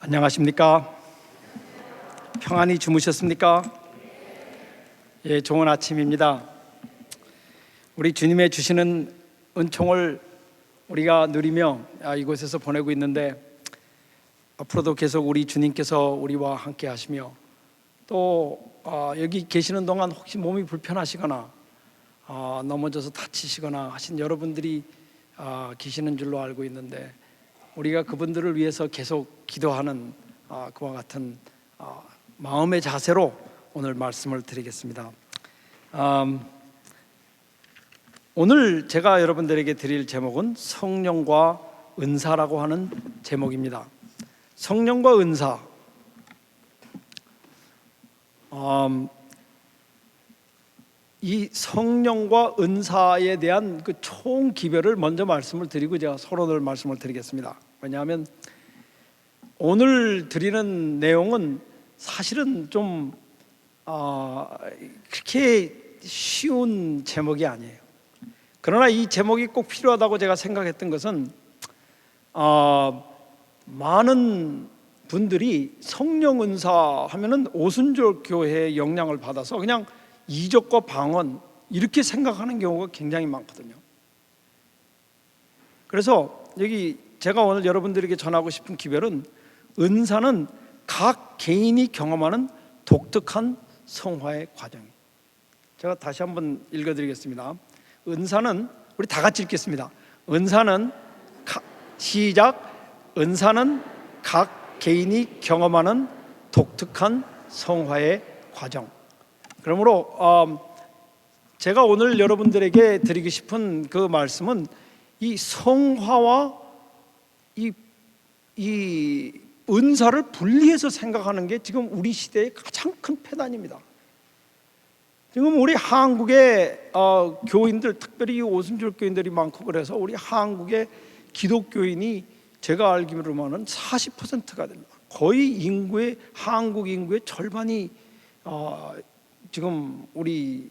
안녕하십니까? 평안히 주무셨습니까? 예, 좋은 아침입니다. 우리 주님의 주시는 은총을 우리가 누리며 이곳에서 보내고 있는데, 앞으로도 계속 우리 주님께서 우리와 함께 하시며, 또 여기 계시는 동안 혹시 몸이 불편하시거나 넘어져서 다치시거나 하신 여러분들이 계시는 줄로 알고 있는데, 우리가 그분들을 위해서 계속 기도하는 그와 같은 마음의 자세로 오늘 말씀을 드리겠습니다. 오늘 제가 여러분들에게 드릴 제목은 성령과 은사라고 하는 제목입니다. 성령과 은사. 이 성령과 은사에 대한 그 총 기별을 먼저 말씀을 드리고 제가 서론을 말씀을 드리겠습니다. 왜냐하면 오늘 드리는 내용은 사실은 좀 그렇게 쉬운 제목이 아니에요. 그러나 이 제목이 꼭 필요하다고 제가 생각했던 것은 많은 분들이 성령 은사 하면은 오순절 교회의 영향을 받아서 그냥 이적과 방언 이렇게 생각하는 경우가 굉장히 많거든요. 그래서 여기 제가 오늘 여러분들에게 전하고 싶은 기별은, 은사는 각 개인이 경험하는 독특한 성화의 과정이에요. 제가 다시 한번 읽어드리겠습니다. 은사는, 우리 다 같이 읽겠습니다. 은사는 시작. 은사는 각 개인이 경험하는 독특한 성화의 과정. 그러므로 제가 오늘 여러분들에게 드리고 싶은 그 말씀은, 이 성화와 이 은사를 분리해서 생각하는 게 지금 우리 시대의 가장 큰 폐단입니다. 지금 우리 한국의 교인들, 특별히 오순절 교인들이 많고, 그래서 우리 한국의 기독교인이 제가 알기로는 40%가 됩니다. 거의 한국 인구의 절반이 지금 우리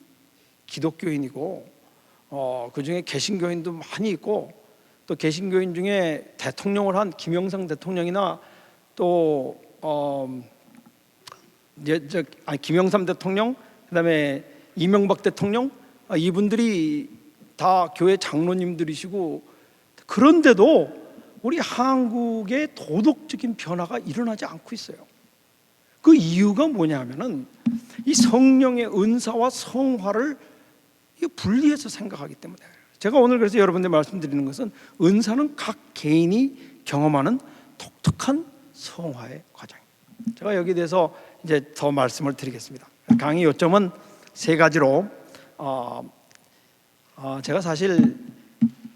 기독교인이고, 그 중에 개신교인도 많이 있고, 또 개신교인 중에 대통령을 한 김영삼 대통령이나 또 김영삼 대통령, 그다음에 이명박 대통령, 이분들이 다 교회 장로님들이시고, 그런데도 우리 한국의 도덕적인 변화가 일어나지 않고 있어요. 그 이유가 뭐냐면은 이 성령의 은사와 성화를 분리해서 생각하기 때문에. 제가 오늘 그래서 여러분들 말씀드리는 것은, 은사는 각 개인이 경험하는 독특한 성화의 과정입니다. 제가 여기에 대해서 이제 더 말씀을 드리겠습니다. 강의 요점은 세 가지로, 제가 사실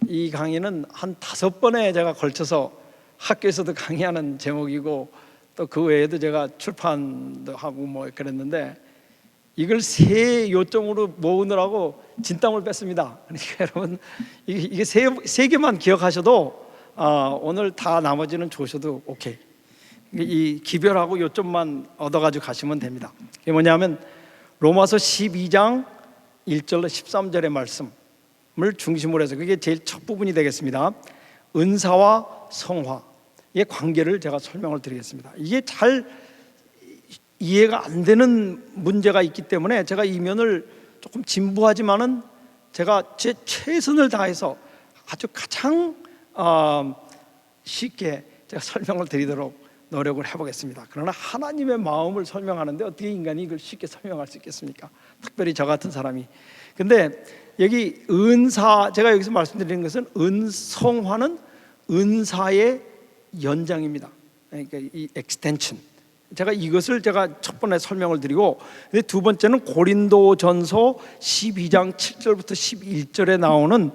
이 강의는 한 5번에 제가 걸쳐서 학교에서도 강의하는 제목이고, 또 그 외에도 제가 출판도 하고 뭐 그랬는데, 이걸 세 요점으로 모으느라고 진땀을 뺐습니다. 그러니까 여러분, 이게 세 개만 기억하셔도 오늘 다 나머지는 조셔도 오케이. 이 기별하고 요점만 얻어가지고 가시면 됩니다. 이게 뭐냐면, 로마서 12장 1절로 13절의 말씀을 중심으로 해서, 그게 제일 첫 부분이 되겠습니다. 은사와 성화의 관계를 제가 설명을 드리겠습니다. 이게 잘 이해가 안 되는 문제가 있기 때문에 제가 이 면을 조금 진부하지만은 제가 제 최선을 다해서 아주 가장 쉽게 제가 설명을 드리도록 노력을 해보겠습니다. 그러나 하나님의 마음을 설명하는데 어떻게 인간이 이걸 쉽게 설명할 수 있겠습니까? 특별히 저 같은 사람이. 근데 여기 은사, 제가 여기서 말씀드리는 것은, 성화는 은사의 연장입니다. 그러니까 이 extension. 제가 이것을 첫 번에 설명을 드리고, 두 번째는 고린도전서 12장 7절부터 11절에 나오는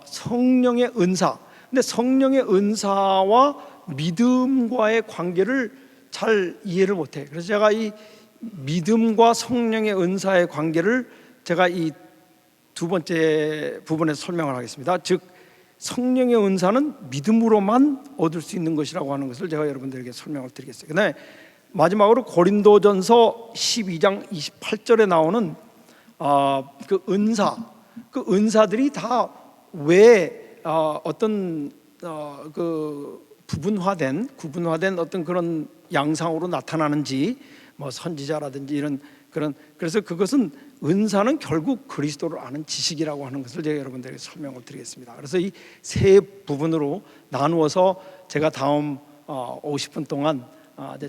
성령의 은사. 근데 성령의 은사와 믿음과의 관계를 잘 이해를 못해. 그래서 제가 이 믿음과 성령의 은사의 관계를 제가 이 두 번째 부분에서 설명을 하겠습니다. 즉, 성령의 은사는 믿음으로만 얻을 수 있는 것이라고 하는 것을 제가 여러분들에게 설명을 드리겠습니다. 그다음에 마지막으로 고린도전서 12장 28절에 나오는 그 은사, 그 은사들이 다 왜 어떤 그 구분화된 어떤 그런 양상으로 나타나는지, 뭐 선지자라든지 이런 그런, 그래서 그것은 은사는 결국 그리스도를 아는 지식이라고 하는 것을 제가 여러분들에게 설명을 드리겠습니다. 그래서 이 세 부분으로 나누어서 제가 다음 50분 동안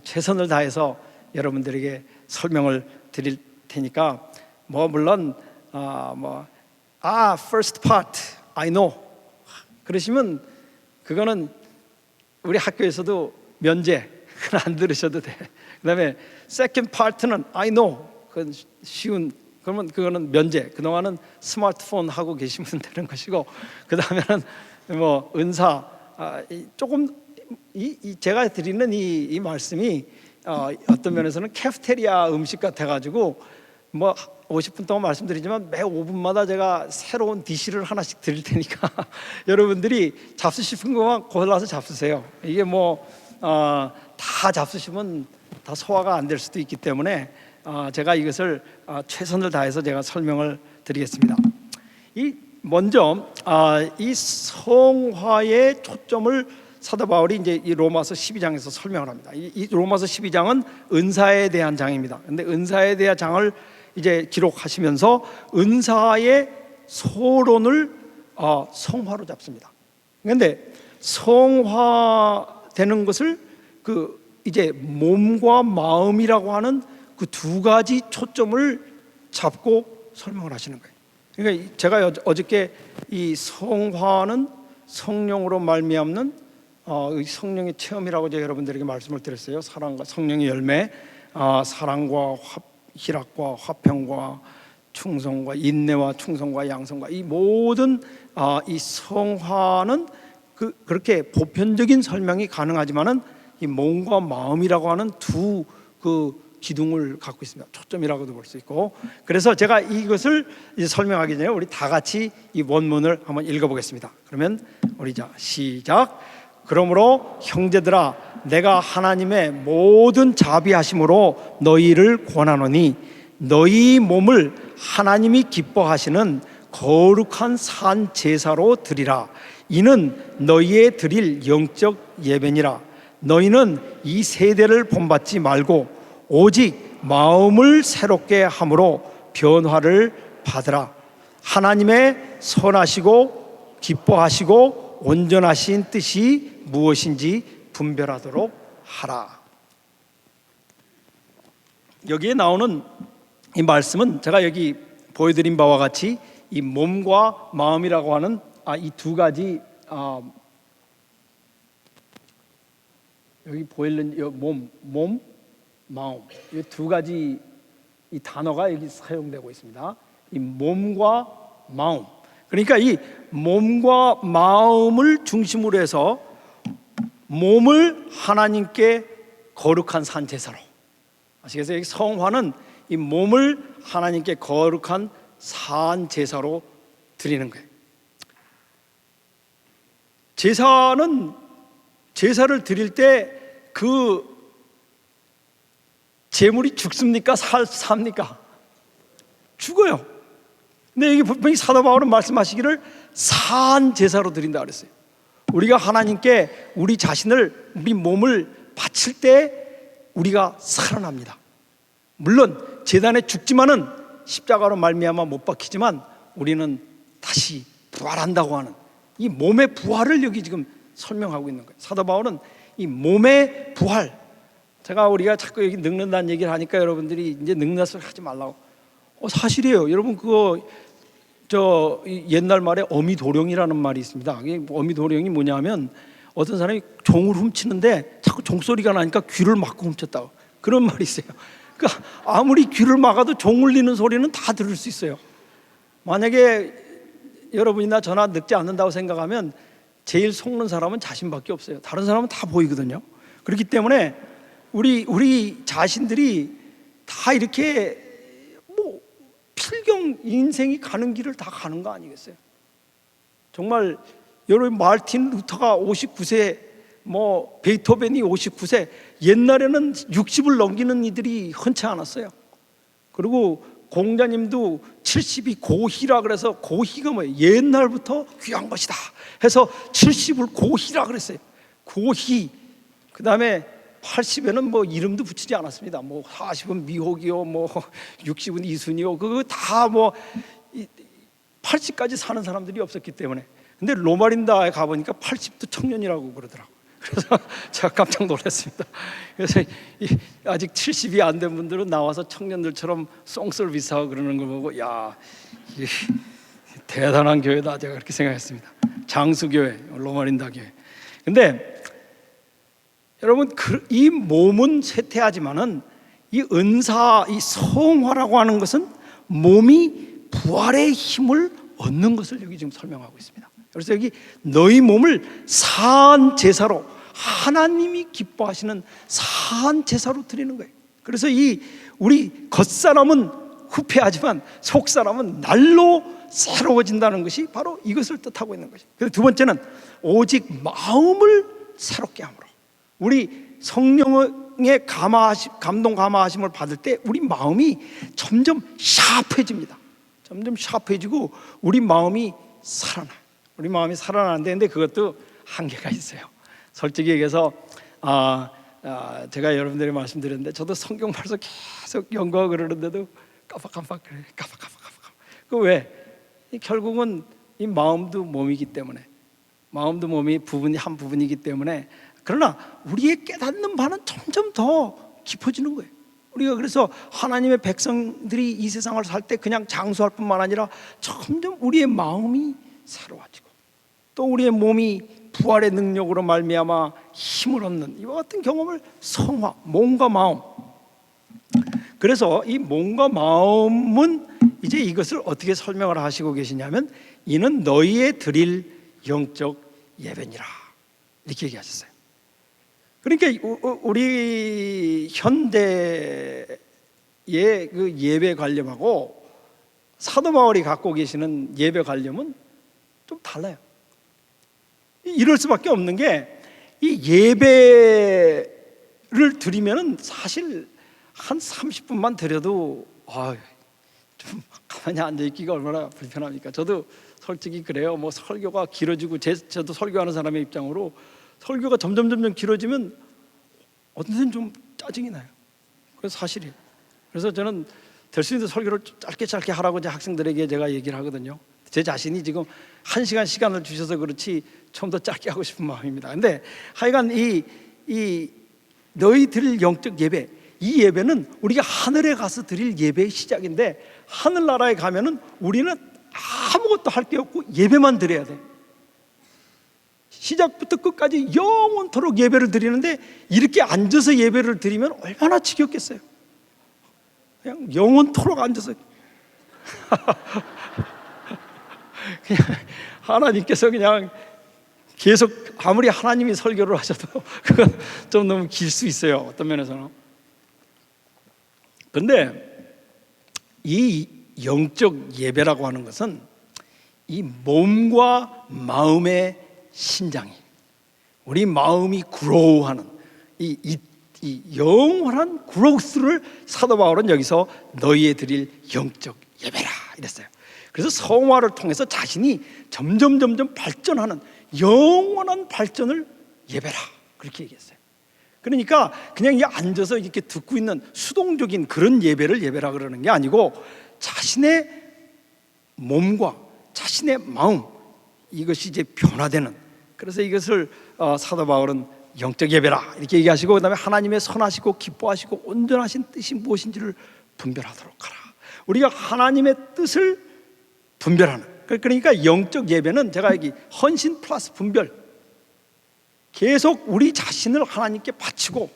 최선을 다해서 여러분들에게 설명을 드릴 테니까, 물론 first part I know 그러시면 그거는 우리 학교에서도 면제, 그건 안 들으셔도 돼. 그다음에 second part는 I know, 그건 쉬운, 그러면 그거는 면제. 그동안은 스마트폰 하고 계시면 되는 것이고, 그다음에는 뭐 은사, 조금 제가 드리는 이 말씀이 어떤 면에서는 캐프테리아 음식 같아가지고 50분 동안 말씀드리지만 매 5분마다 제가 새로운 디시를 하나씩 드릴 테니까 여러분들이 잡수실 싶은 것만 골라서 잡수세요. 이게 다 잡수시면 다 소화가 안 될 수도 있기 때문에 제가 이것을 최선을 다해서 제가 설명을 드리겠습니다. 먼저 이 성화의 초점을 사도 바울이 이제 이 로마서 12장에서 설명을 합니다. 이 로마서 12장은 은사에 대한 장입니다. 근데 은사에 대한 장을 이제 기록하시면서 은사의 소론을 성화로 잡습니다. 그런데 성화되는 것을 이제 몸과 마음이라고 하는 그 두 가지 초점을 잡고 설명을 하시는 거예요. 그러니까 제가 어저께 이 성화는 성령으로 말미암는 성령의 체험이라고 제가 여러분들에게 말씀을 드렸어요. 사랑과 성령의 열매, 사랑과 희락과 화평과 충성과 인내와 충성과 양성과 이 모든 이 성화는 그렇게 보편적인 설명이 가능하지만은 이 몸과 마음이라고 하는 두 기둥을 갖고 있습니다. 초점이라고도 볼 수 있고. 그래서 제가 이것을 이제 설명하기 전에 우리 다 같이 이 원문을 한번 읽어보겠습니다. 그러면 우리 시작. 그러므로 형제들아, 내가 하나님의 모든 자비하심으로 너희를 권하노니 너희 몸을 하나님이 기뻐하시는 거룩한 산 제사로 드리라. 이는 너희의 드릴 영적 예배니라. 너희는 이 세대를 본받지 말고 오직 마음을 새롭게 함으로 변화를 받으라. 하나님의 선하시고 기뻐하시고 온전하신 뜻이 무엇인지 분별하도록 하라. 여기에 나오는 이 말씀은 제가 여기 보여드린 바와 같이 이 몸과 마음이라고 하는 이 두 가지, 여기 보이는 몸, 마음, 이 두 가지 이 단어가 여기 사용되고 있습니다. 이 몸과 마음, 그러니까 이 몸과 마음을 중심으로 해서 몸을 하나님께 거룩한 산 제사로, 아시겠어요? 여기 성화는 이 몸을 하나님께 거룩한 산 제사로 드리는 거예요. 제사를 드릴 때 그 제물이 죽습니까? 삽니까? 죽어요. 근데 여기 분명히 사도 바울은 말씀하시기를 산 제사로 드린다 그랬어요. 우리가 하나님께 우리 자신을, 우리 몸을 바칠 때 우리가 살아납니다. 물론 제단에 죽지만은 십자가로 말미암아 못 박히지만 우리는 다시 부활한다고 하는 이 몸의 부활을 여기 지금 설명하고 있는 거예요. 사도 바울은 이 몸의 부활, 우리가 자꾸 여기 늙는다는 얘기를 하니까 여러분들이 이제 늙는 소리 하지 말라고. 사실이에요. 여러분 옛날 말에 어미도령이라는 말이 있습니다. 어미도령이 뭐냐면 어떤 사람이 종을 훔치는데 자꾸 종소리가 나니까 귀를 막고 훔쳤다고, 그런 말이 있어요. 그러니까 아무리 귀를 막아도 종 울리는 소리는 다 들을 수 있어요. 만약에 여러분이나 저나 늙지 않는다고 생각하면 제일 속는 사람은 자신밖에 없어요. 다른 사람은 다 보이거든요. 그렇기 때문에 우리 자신들이 다 이렇게 필경 인생이 가는 길을 다 가는 거 아니겠어요? 정말 여러분, 마르틴 루터가 59세, 베토벤이 59세, 옛날에는 60을 넘기는 이들이 흔치 않았어요. 그리고 공자님도 70이 고희라 그래서, 고희가 뭐예요? 옛날부터 귀한 것이다 해서 70을 고희라 그랬어요. 고희, 그 다음에 80에는 뭐 이름도 붙이지 않았습니다. 뭐 40은 미혹이요, 뭐 60은 이순이요, 그거 다 뭐 80까지 사는 사람들이 없었기 때문에. 근데 로마린다에 가보니까 80도 청년이라고 그러더라고요. 그래서 제가 깜짝 놀랐습니다. 그래서 아직 70이 안 된 분들은 나와서 청년들처럼 송서비스하고 그러는 걸 보고, 야, 대단한 교회다, 제가 그렇게 생각했습니다. 장수교회, 로마린다 교회. 근데 여러분, 이 몸은 쇠퇴하지만은 이 은사, 이 성화라고 하는 것은 몸이 부활의 힘을 얻는 것을 여기 지금 설명하고 있습니다. 그래서 여기 너희 몸을 사한 제사로, 하나님이 기뻐하시는 사한 제사로 드리는 거예요. 그래서 우리 겉사람은 후패하지만 속사람은 날로 새로워진다는 것이 바로 이것을 뜻하고 있는 것이죠. 그리고 두 번째는 오직 마음을 새롭게 함으로, 우리 성령의 감동 감화하심을 받을 때 우리 마음이 점점 샤프해집니다. 점점 샤프해지고 우리 마음이 살아나요. 우리 마음이 살아나는데, 근데 그것도 한계가 있어요. 솔직히 얘기해서 제가 여러분들이 말씀드렸는데, 저도 성경 말씀 계속 연구하고 그러는데도 깜빡깜빡 그래요. 깜빡깜빡. 그 왜? 결국은 이 마음도 몸이기 때문에, 마음도 몸이 한 부분이기 때문에. 그러나 우리의 깨닫는 바는 점점 더 깊어지는 거예요. 우리가 그래서 하나님의 백성들이 이 세상을 살 때 그냥 장수할 뿐만 아니라 점점 우리의 마음이 새로워지고, 또 우리의 몸이 부활의 능력으로 말미암아 힘을 얻는 이와 같은 경험을 성화, 몸과 마음. 그래서 이 몸과 마음은 이제 이것을 어떻게 설명을 하시고 계시냐면, 이는 너희의 드릴 영적 예배니라, 이렇게 얘기하셨어요. 그러니까 우리 현대의 그 예배 관념하고 사도 바울이 갖고 계시는 예배 관념은 좀 달라요. 이럴 수밖에 없는 게, 이 예배를 드리면은 사실 한 30분만 드려도 좀 가만히 앉아 있기가 얼마나 불편합니까? 저도 솔직히 그래요. 뭐 설교가 길어지고, 저도 설교하는 사람의 입장으로 설교가 점점 길어지면 어떤 데는 좀 짜증이 나요. 그래서 사실이에요. 그래서 저는 될 수 있는 설교를 짧게 하라고 이제 학생들에게 제가 얘기를 하거든요. 제 자신이 지금 1시간 시간을 주셔서 그렇지 좀 더 짧게 하고 싶은 마음입니다. 근데 하여간 이 너희 드릴 영적 예배, 이 예배는 우리가 하늘에 가서 드릴 예배의 시작인데, 하늘나라에 가면은 우리는 아무것도 할 게 없고 예배만 드려야 돼. 시작부터 끝까지 영원토록 예배를 드리는데, 이렇게 앉아서 예배를 드리면 얼마나 지겹겠어요. 그냥 영원토록 앉아서 그냥 하나님께서 그냥 계속, 아무리 하나님이 설교를 하셔도 그건 좀 너무 길 수 있어요, 어떤 면에서는. 근데 이 영적 예배라고 하는 것은 이 몸과 마음의 신장이, 우리 마음이 구로우하는 이 영원한 구로스를 사도 바울은 여기서 너희에 드릴 영적 예배라 이랬어요. 그래서 성화를 통해서 자신이 점점 발전하는 영원한 발전을 예배라, 그렇게 얘기했어요. 그러니까 그냥 앉아서 이렇게 듣고 있는 수동적인 그런 예배를 예배라 그러는 게 아니고, 자신의 몸과 자신의 마음, 이것이 이제 변화되는, 그래서 이것을 사도 바울은 영적 예배라 이렇게 얘기하시고, 그 다음에 하나님의 선하시고 기뻐하시고 온전하신 뜻이 무엇인지를 분별하도록 하라. 우리가 하나님의 뜻을 분별하는, 그러니까 영적 예배는 제가 여기 헌신 플러스 분별, 계속 우리 자신을 하나님께 바치고,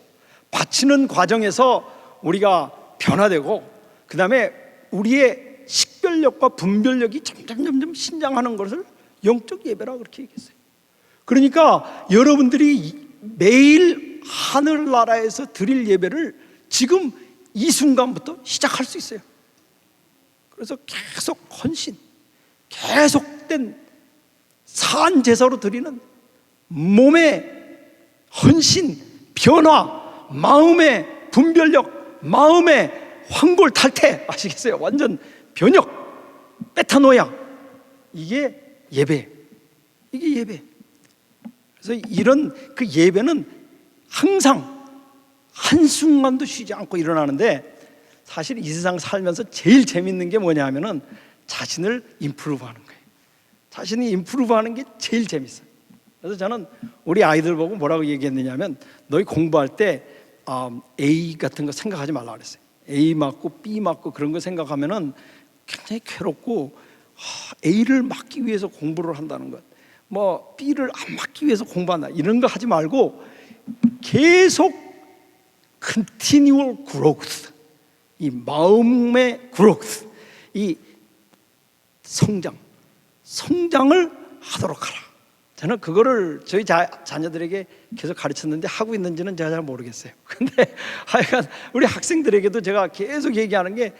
바치는 과정에서 우리가 변화되고, 그 다음에 우리의 식별력과 분별력이 점점 신장하는 것을 영적 예배라고 그렇게 얘기했어요. 그러니까 여러분들이 매일 하늘나라에서 드릴 예배를 지금 이 순간부터 시작할 수 있어요. 그래서 계속 헌신, 계속된 산 제사로 드리는 몸의 헌신, 변화, 마음의 분별력, 마음의 황골 탈퇴, 아시겠어요? 완전 변혁, 메타노야, 이게 예배, 이게 예배. 그래서 이런 그 예배는 항상 한순간도 쉬지 않고 일어나는데, 사실 이 세상 살면서 제일 재밌는 게 뭐냐 하면은 자신을 임프루브하는 거예요. 자신이 임프루브하는 게 제일 재밌어요. 그래서 저는 우리 아이들 보고 뭐라고 얘기했느냐면, 너희 공부할 때 A 같은 거 생각하지 말라 그랬어요. A 맞고 B 맞고 그런 거 생각하면은 굉장히 괴롭고, A를 맞기 위해서 공부를 한다는 것, 뭐 B를 안 맞기 위해서 공부한다, 이런 거 하지 말고 계속 continual growth, 이 마음의 growth, 이 성장을 하도록 하라. 저는 그거를 저희 자녀들에게 계속 가르쳤는데 하고 있는지는 제가 잘 모르겠어요. 근데 하여간 우리 학생들에게도 제가 계속 얘기하는 게,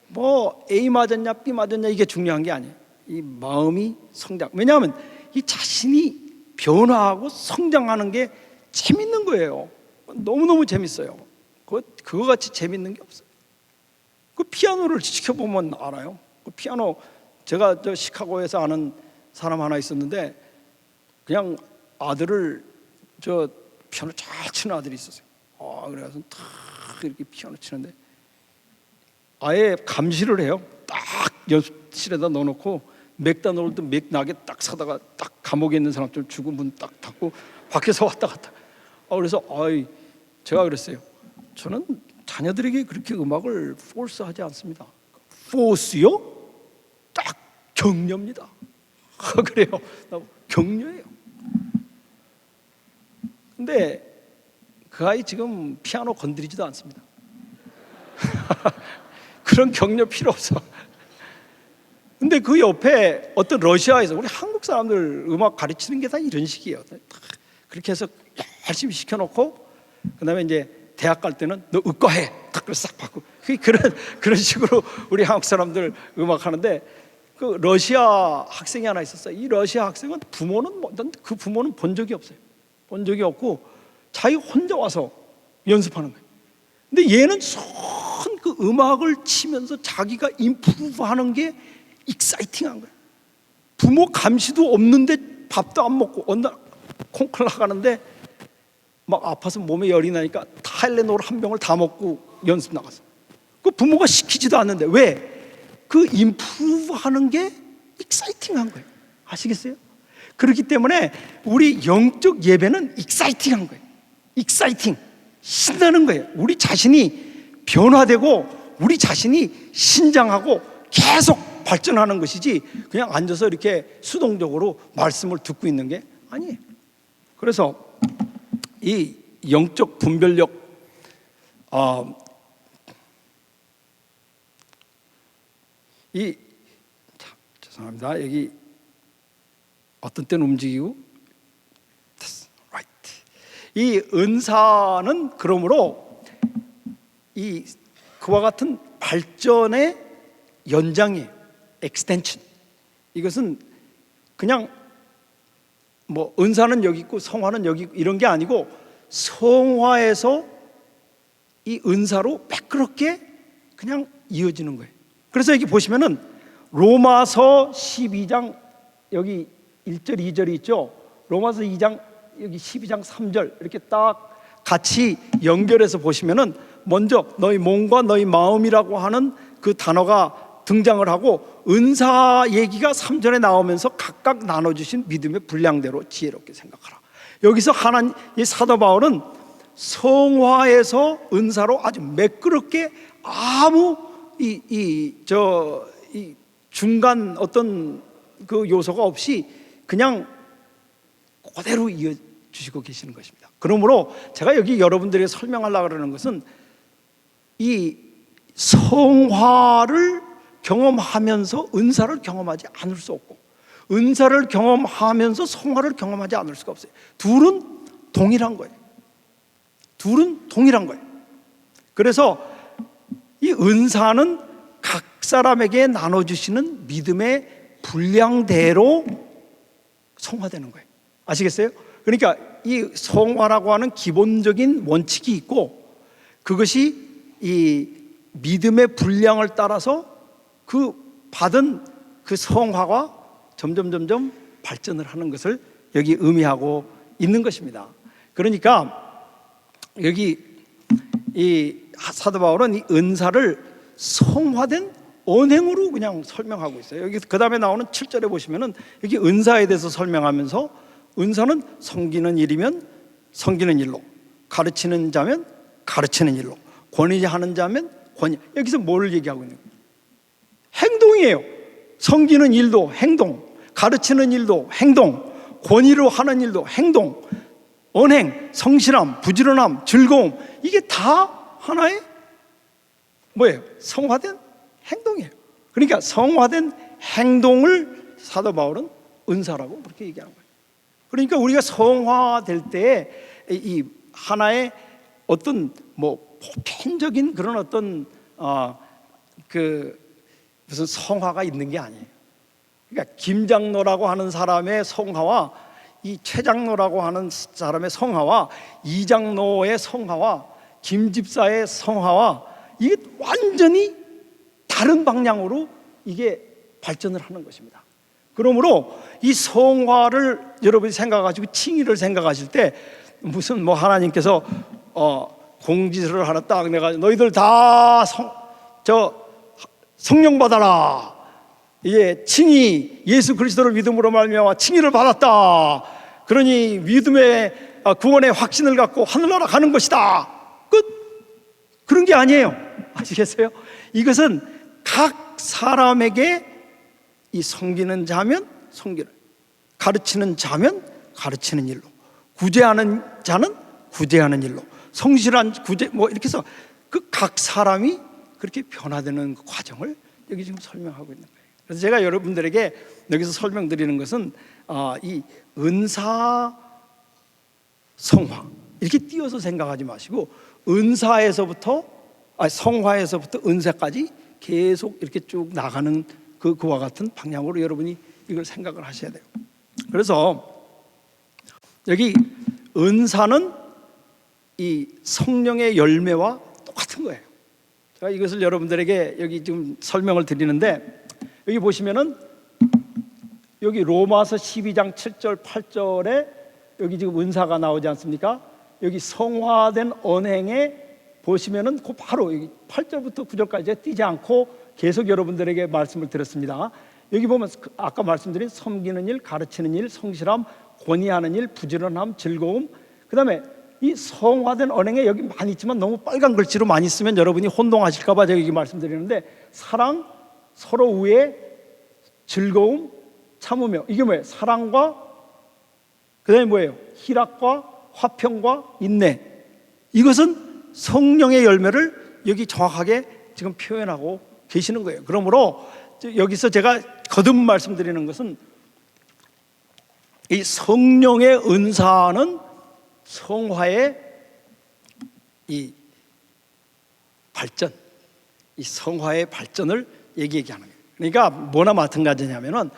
뭐 A 맞았냐 B 맞았냐 이게 중요한 게 아니에요. 이 마음이 성장. 왜냐하면 이 자신이 변화하고 성장하는 게 재밌는 거예요. 너무너무 재밌어요. 그거 같이 재밌는 게 없어요. 그 피아노를 지켜보면 알아요. 그 피아노, 제가 저 시카고에서 아는 사람 하나 있었는데, 그냥 아들을 저 피아노 잘 치는 아들이 있었어요. 그래서 탁 이렇게 피아노 치는데 아예 감시를 해요. 딱 연습실에다 넣어놓고 맥다 놓을 때 맥 나게 딱 사다가 딱 감옥에 있는 사람처럼 주고 문 딱 닫고 밖에서 왔다 갔다. 그래서 제가 그랬어요. 저는 자녀들에게 그렇게 음악을 포스하지 않습니다. 포스요? 딱 격려입니다. 그래요. 격려예요. 근데 그 아이 지금 피아노 건드리지도 않습니다. 그런 격려 필요 없어. 근데 그 옆에 어떤 러시아에서, 우리 한국 사람들 음악 가르치는 게 다 이런 식이에요. 그렇게 해서 열심히 시켜놓고, 그 다음에 이제 대학 갈 때는 너 의과해, 딱 싹 바꾸고, 그런 식으로 우리 한국 사람들 음악 하는데, 그 러시아 학생이 하나 있었어요. 이 러시아 학생은 그 부모는 본 적이 없어요. 본 적이 없고 자기 혼자 와서 연습하는 거예요. 근데 얘는 그 음악을 치면서 자기가 임프루브하는 게 익사이팅한 거예요. 부모 감시도 없는데 밥도 안 먹고 어느 날 콩클 나가는데 막 아파서 몸에 열이 나니까 타일레놀 한 병을 다 먹고 연습 나갔어. 그 부모가 시키지도 않는데, 왜? 그 임프루브하는 게 익사이팅한 거예요. 아시겠어요? 그렇기 때문에 우리 영적 예배는 익사이팅한 거예요. 익사이팅, 신나는 거예요. 우리 자신이 변화되고 우리 자신이 신장하고 계속 발전하는 것이지, 그냥 앉아서 이렇게 수동적으로 말씀을 듣고 있는 게 아니에요. 그래서 이 영적 분별력, 죄송합니다. 여기 어떤 때는 움직이고, 이 은사는 그러므로 그와 같은 발전의 연장이에요. extension. 이것은 그냥 뭐 은사는 여기 있고 성화는 여기 있고 이런 게 아니고, 성화에서 이 은사로 매끄럽게 그냥 이어지는 거예요. 그래서 여기 보시면은 로마서 12장 여기 1절 2절이 있죠. 로마서 2장 여기 12장 3절 이렇게 딱 같이 연결해서 보시면은, 먼저 너희 몸과 너희 마음이라고 하는 그 단어가 등장을 하고, 은사 얘기가 3절에 나오면서 각각 나눠주신 믿음의 분량대로 지혜롭게 생각하라. 여기서 이 사도 바울은 성화에서 은사로 아주 매끄럽게 아무 이 중간 어떤 그 요소가 없이 그냥 그대로 이어주시고 계시는 것입니다. 그러므로 제가 여기 여러분들에게 설명하려고 그러는 것은, 이 성화를 경험하면서 은사를 경험하지 않을 수 없고, 은사를 경험하면서 성화를 경험하지 않을 수가 없어요. 둘은 동일한 거예요. 둘은 동일한 거예요. 그래서 이 은사는 각 사람에게 나눠주시는 믿음의 분량대로 성화되는 거예요. 아시겠어요? 그러니까 이 성화라고 하는 기본적인 원칙이 있고, 그것이 이 믿음의 분량을 따라서 그 받은 그 성화가 점점 발전을 하는 것을 여기 의미하고 있는 것입니다. 그러니까 여기 이 사도 바울은 이 은사를 성화된 언행으로 그냥 설명하고 있어요. 여기 그 다음에 나오는 7절에 보시면은 여기 은사에 대해서 설명하면서 은사는 섬기는 일이면 섬기는 일로, 가르치는 자면 가르치는 일로, 권위하는 자면 권위. 여기서 뭘 얘기하고 있는 거예요? 행동이에요. 섬기는 일도 행동, 가르치는 일도 행동, 권위로 하는 일도 행동, 언행, 성실함, 부지런함, 즐거움, 이게 다 하나의 뭐예요? 성화된 행동이에요. 그러니까 성화된 행동을 사도 바울은 은사라고 그렇게 얘기하는 거예요. 그러니까 우리가 성화될 때 이 하나의 어떤 뭐 보편적인 그런 어떤 그 무슨 성화가 있는 게 아니에요. 그러니까 김장로라고 하는 사람의 성화와 이 최장로라고 하는 사람의 성화와 이장로의 성화와 김집사의 성화와 이게 완전히 다른 방향으로 이게 발전을 하는 것입니다. 그러므로 이 성화를 여러분이 생각하시고 칭의를 생각하실 때 무슨 뭐 하나님께서 공지를 하나 딱 내가 너희들 다 성령 받아라. 이게 칭의, 예수 그리스도를 믿음으로 말미암아 칭의를 받았다. 그러니 믿음의 구원의 확신을 갖고 하늘나라 가는 것이다. 끝. 그런 게 아니에요. 아시겠어요? 이것은 각 사람에게 이 섬기는 자면 섬기는, 가르치는 자면 가르치는 일로, 구제하는 자는 구제하는 일로, 성실한 구제 뭐 이렇게 해서 그 각 사람이 그렇게 변화되는 그 과정을 여기 지금 설명하고 있는 거예요. 그래서 제가 여러분들에게 여기서 설명드리는 것은 이 은사 성화 이렇게 띄어서 생각하지 마시고 은사에서부터 성화에서부터 은사까지 계속 이렇게 쭉 나가는 그와 같은 방향으로 여러분이 이걸 생각을 하셔야 돼요. 그래서 여기 은사는 이 성령의 열매와 똑같은 거예요. 제가 이것을 여러분들에게 여기 지금 설명을 드리는데 여기 보시면은 여기 로마서 12장 7절 8절에 여기 지금 은사가 나오지 않습니까? 여기 성화된 언행에 보시면은 그 바로 여기 8절부터 9절까지 띄지 않고 계속 여러분들에게 말씀을 드렸습니다. 여기 보면 아까 말씀드린 섬기는 일, 가르치는 일, 성실함, 권위하는 일, 부지런함, 즐거움, 그 다음에 이 성화된 언행에 여기 많이 있지만 너무 빨간 글씨로 많이 쓰면 여러분이 혼동하실까 봐 제가 여기 말씀드리는데 사랑, 서로 우애, 즐거움, 참으며, 이게 뭐예요? 사랑과 그 다음에 뭐예요? 희락과 화평과 인내. 이것은 성령의 열매를 여기 정확하게 지금 표현하고 계시는 거예요. 그러므로 여기서 제가 거듭 말씀드리는 것은 이 성령의 은사는 성화의 이 발전, 이 성화의 발전을 얘기하는 거예요. 그러니까 뭐나 마찬가지냐면은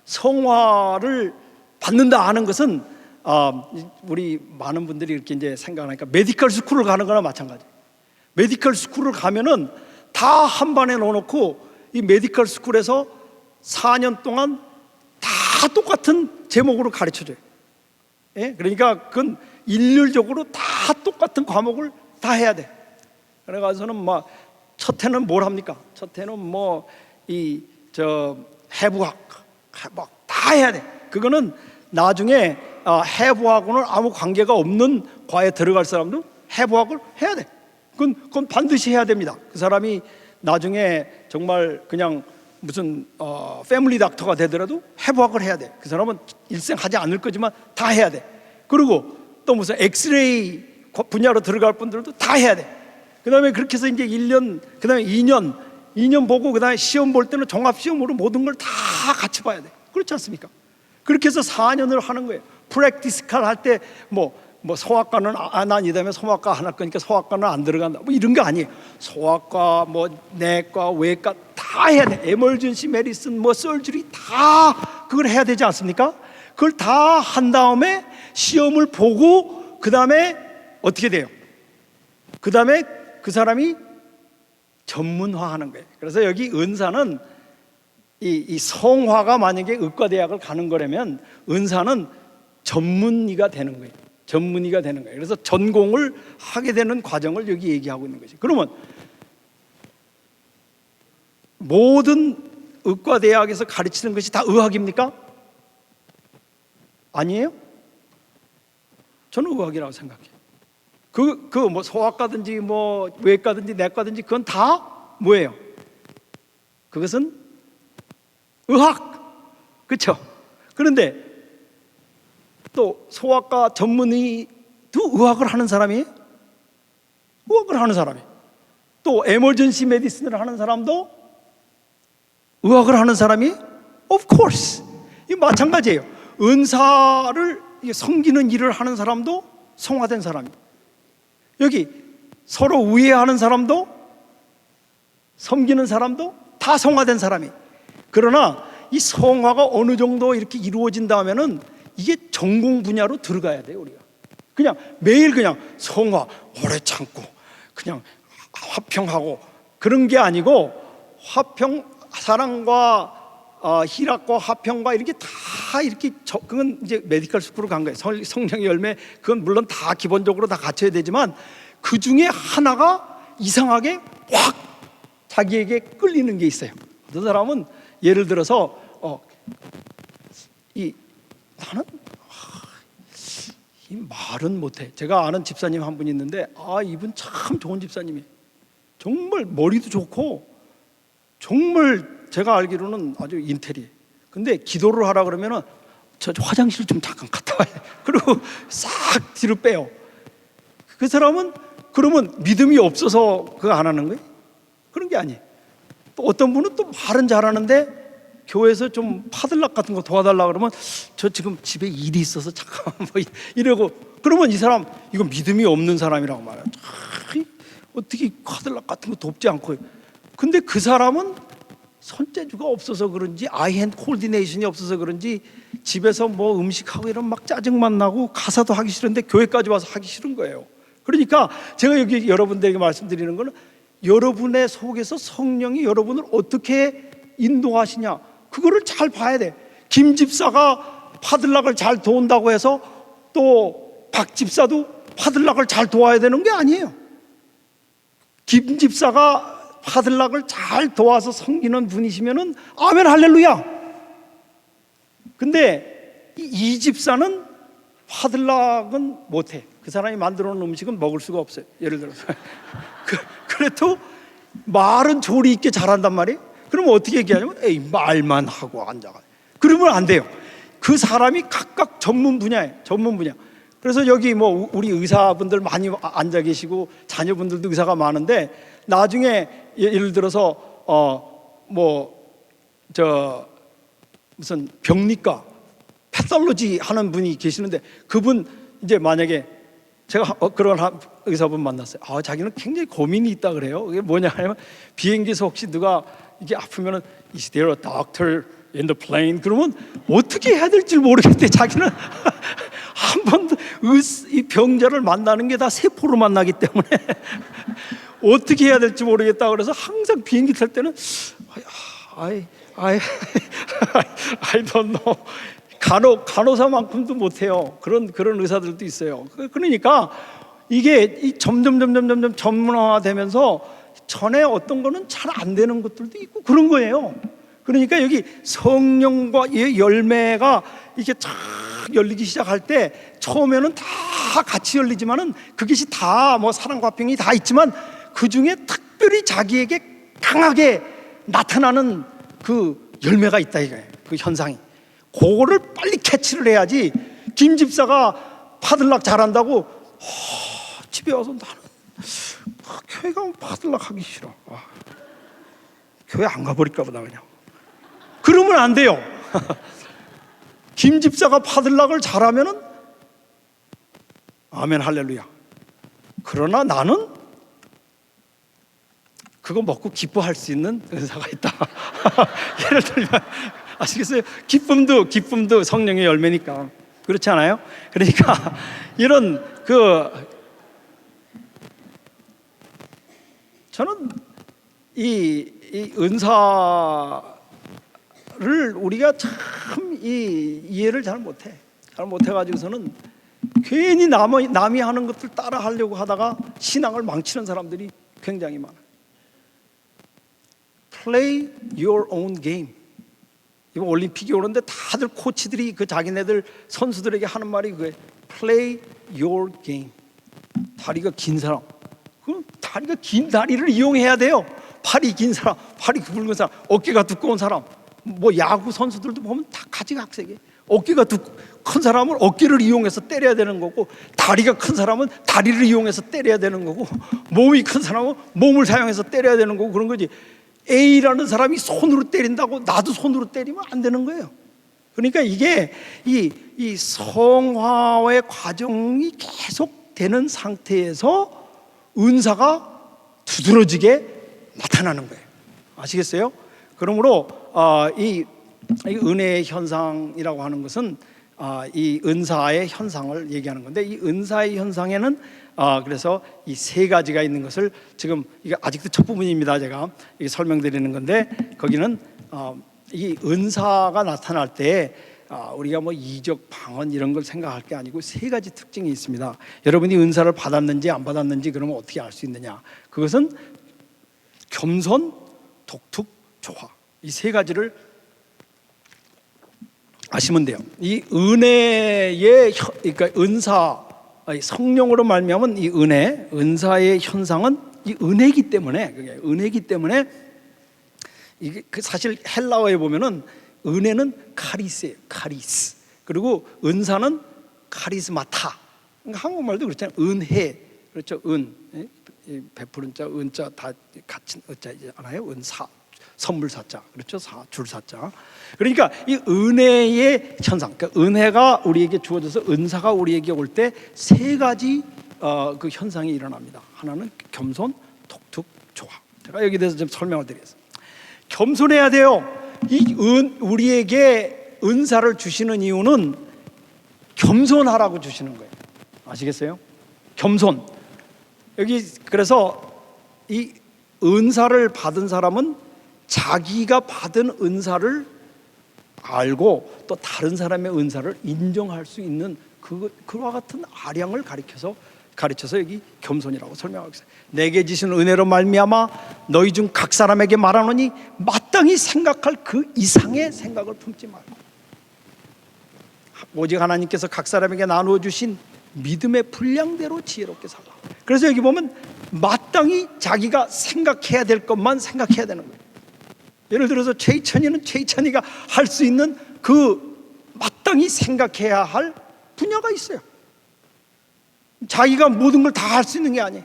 성화를 받는다 하는 것은 우리 많은 분들이 이렇게 이제 생각하니까 메디컬 스쿨을 가는 거나 마찬가지. 메디컬 스쿨을 가면은 다 한 반에 넣어놓고 이 메디컬 스쿨에서 4년 동안 다 똑같은 제목으로 가르쳐줘요. 예? 그러니까 그건 일률적으로 다 똑같은 과목을 다 해야 돼. 그래가지고는 뭐 첫 해는 뭘 합니까? 첫 해는 뭐 해부학 다 해야 돼. 그거는 나중에 해부학과는 아무 관계가 없는 과에 들어갈 사람도 해부학을 해야 돼. 그건 반드시 해야 됩니다. 그 사람이 나중에 정말 그냥 무슨 패밀리 닥터가 되더라도 해부학을 해야 돼. 그 사람은 일생 하지 않을 거지만 다 해야 돼. 그리고 또 무슨 엑스레이 분야로 들어갈 분들도 다 해야 돼. 그 다음에 그렇게 해서 이제 1년, 그 다음에 2년 보고 그 다음에 시험 볼 때는 종합시험으로 모든 걸 다 같이 봐야 돼. 그렇지 않습니까? 그렇게 해서 4년을 하는 거예요. 프랙티스칼 할 때 뭐 소아과는 난 이 다음에 소아과 안 할 거니까 소아과는 안 들어간다. 뭐 이런 게 아니에요. 소아과, 뭐 내과, 외과 다 해야 돼. 에멀전시 메디슨, 뭐 설저리 다 그걸 해야 되지 않습니까? 그걸 다 한 다음에 시험을 보고 그 다음에 어떻게 돼요? 그 다음에 그 사람이 전문화하는 거예요. 그래서 여기 은사는 이 성화가 만약에 의과대학을 가는 거라면 은사는 전문의가 되는 거예요. 전문의가 되는 거예요. 그래서 전공을 하게 되는 과정을 여기 얘기하고 있는 거죠. 그러면 모든 의과대학에서 가르치는 것이 다 의학입니까? 아니에요? 저는 의학이라고 생각해요. 뭐 소아과든지 뭐 외과든지 내과든지 그건 다 뭐예요? 그것은 의학. 그렇죠? 그런데 또 소아과 전문의도 의학을 하는 사람이에요? 의학을 하는 사람이에요. 또 에머전시 메디슨을 하는 사람도 의학을 하는 사람이 of course. 이 마찬가지예요. 은사를 섬기는 일을 하는 사람도 성화된 사람이에요. 여기 서로 우애하는 사람도 섬기는 사람도 다 성화된 사람이에요. 그러나 이 성화가 어느 정도 이렇게 이루어진다면은 이게 전공 분야로 들어가야 돼요. 우리가 그냥 매일 그냥 성화 오래 참고 그냥 화평하고 그런 게 아니고 화평 사랑과 희락과 화평과 이렇게 다 이렇게 그건 이제 메디컬 스쿨로 간 거예요. 성령의 열매 그건 물론 다 기본적으로 다 갖춰야 되지만 그 중에 하나가 이상하게 확 자기에게 끌리는 게 있어요. 어떤 사람은 예를 들어서 나는 이 말은 못해. 제가 아는 집사님 한 분 있는데 이분 참 좋은 집사님이에요. 정말 머리도 좋고 정말 제가 알기로는 아주 인텔이에요. 근데 기도를 하라 그러면은 저 화장실 좀 잠깐 갔다 와요. 그리고 싹 뒤로 빼요. 그 사람은 그러면 믿음이 없어서 그거 안 하는 거예요? 그런 게 아니에요. 또 어떤 분은 또 말은 잘하는데 교회에서 좀 파들락 같은 거 도와달라 그러면 저 지금 집에 일이 있어서 잠깐만 뭐 이러고 그러면 이 사람 이거 믿음이 없는 사람이라고 말해요. 어떻게 파들락 같은 거 돕지 않고. 근데 그 사람은 손재주가 없어서 그런지 아이핸드 코디네이션이 없어서 그런지 집에서 뭐 음식하고 이런 막 짜증만 나고 가사도 하기 싫은데 교회까지 와서 하기 싫은 거예요. 그러니까 제가 여기 여러분들에게 말씀드리는 거는 여러분의 속에서 성령이 여러분을 어떻게 인도하시냐 그거를 잘 봐야 돼. 김 집사가 파들락을 잘 도운다고 해서 또 박 집사도 파들락을 잘 도와야 되는 게 아니에요. 김 집사가 파들락을 잘 도와서 섬기는 분이시면은 아멘 할렐루야. 근데 이 집사는 파들락은 못해. 그 사람이 만들어 놓은 음식은 먹을 수가 없어요. 예를 들어서 그래도 말은 조리 있게 잘한단 말이에요. 그러면 어떻게 얘기하냐면 에이 말만 하고 앉아가. 그러면 안 돼요. 그 사람이 각각 전문 분야예요. 전문 분야. 그래서 여기 뭐 우리 의사분들 많이 앉아 계시고 자녀분들도 의사가 많은데 나중에 예를 들어서 무슨 병리과 패톨로지 하는 분이 계시는데 그분 이제 만약에 제가 그런 의사분 만났어요. 자기는 굉장히 고민이 있다 그래요. 그게 뭐냐 하면 비행기에서 혹시 누가 이게 아프면은 Is there a doctor in the plane? 그러면 어떻게 해야 될지 모르겠대. 자기는 한 번도 이 병자를 만나는 게 다 세포로 만나기 때문에 어떻게 해야 될지 모르겠다. 그래서 항상 비행기 탈 때는 I don't know. 간호사만큼도 못해요. 그런 의사들도 있어요. 그러니까 이게 점점 전문화되면서 전에 어떤 거는 잘 안 되는 것들도 있고 그런 거예요. 그러니까 여기 성령과 열매가 이렇게 쫙 열리기 시작할 때 처음에는 다 같이 열리지만은 그것이 다 뭐 사랑과 평이 다 있지만 그 중에 특별히 자기에게 강하게 나타나는 그 열매가 있다 이거예요. 그 현상이. 그거를 빨리 캐치를 해야지. 김 집사가 파들락 잘한다고 집에 와서 나는 교회 가면 파들락 하기 싫어. 교회 안 가버릴까 보다 그냥. 그러면 안 돼요. 김 집사가 파들락을 잘하면은 아멘 할렐루야. 그러나 나는 그거 먹고 기뻐할 수 있는 은사가 있다. 예를 들면 아시겠어요? 기쁨도 성령의 열매니까. 그렇지 않아요? 그러니까 이런 저는 이 은사를 우리가 참 이해를 잘 못해. 잘 못해가지고서는 괜히 남이 하는 것들 따라 하려고 하다가 신앙을 망치는 사람들이 굉장히 많아요. Play your own game. 이번 올림픽이 오는데 다들 코치들이 그 자기네들 선수들에게 하는 말이 그거예요. Play your game. 다리가 긴 사람, 그 다리가 긴 다리를 이용해야 돼요. 팔이 긴 사람, 팔이 굵은 사람, 어깨가 두꺼운 사람, 뭐 야구 선수들도 보면 다 가지각색이에요. 어깨가 큰 사람은 어깨를 이용해서 때려야 되는 거고, 다리가 큰 사람은 다리를 이용해서 때려야 되는 거고, 몸이 큰 사람은 몸을 사용해서 때려야 되는 거고, 그런 거지. A라는 사람이 손으로 때린다고 나도 손으로 때리면 안 되는 거예요. 그러니까 이게 이 성화의 과정이 계속 되는 상태에서 은사가 두드러지게 나타나는 거예요. 아시겠어요? 그러므로 이 은혜의 현상이라고 하는 것은 이 은사의 현상을 얘기하는 건데, 이 은사의 현상에는 그래서 이 세 가지가 있는 것을 지금 이게 아직도 첫 부분입니다. 제가 이게 설명드리는 건데, 거기는 이 은사가 나타날 때 우리가 뭐 이적, 방언 이런 걸 생각할 게 아니고 세 가지 특징이 있습니다. 여러분이 은사를 받았는지 안 받았는지 그러면 어떻게 알 수 있느냐? 그것은 겸손, 독특, 조화, 이 세 가지를 아시면 돼요. 이 은혜의 그러니까 은사, 성령으로 말미암은 이 은사의 현상은 이 은혜이기 때문에, 그게 은혜이기 때문에 이게 사실 헬라어에 보면은 은혜는 카리스예요. 카리스. 그리고 은사는 카리스마타. 한국말도 그렇잖아요. 은혜. 그렇죠. 베푸는 자, 은자 다 같은 은자잖아요. 은사. 선물 사자. 그렇죠. 줄 사자. 그러니까 이 은혜의 현상. 그러니까 은혜가 우리에게 주어져서 은사가 우리에게 올 때 세 가지 그 현상이 일어납니다. 하나는 겸손, 독특, 조화. 제가 여기 대해서 좀 설명을 드리겠습니다. 겸손해야 돼요. 우리에게 은사를 주시는 이유는 겸손하라고 주시는 거예요. 아시겠어요? 겸손. 여기 그래서 이 은사를 받은 사람은 자기가 받은 은사를 알고 또 다른 사람의 은사를 인정할 수 있는 그와 같은 아량을 가르쳐서 여기 겸손이라고 설명하고 있어요. 내게 주신 은혜로 말미암아 너희 중 각 사람에게 말하노니 마땅히 생각할 그 이상의 생각을 품지 말고, 오직 하나님께서 각 사람에게 나누어 주신 믿음의 분량대로 지혜롭게 살라. 그래서 여기 보면 마땅히 자기가 생각해야 될 것만 생각해야 되는 거예요. 예를 들어서 최희찬이는 최희찬이가 할 수 있는 그 마땅히 생각해야 할 분야가 있어요. 자기가 모든 걸 다 할 수 있는 게 아니에요.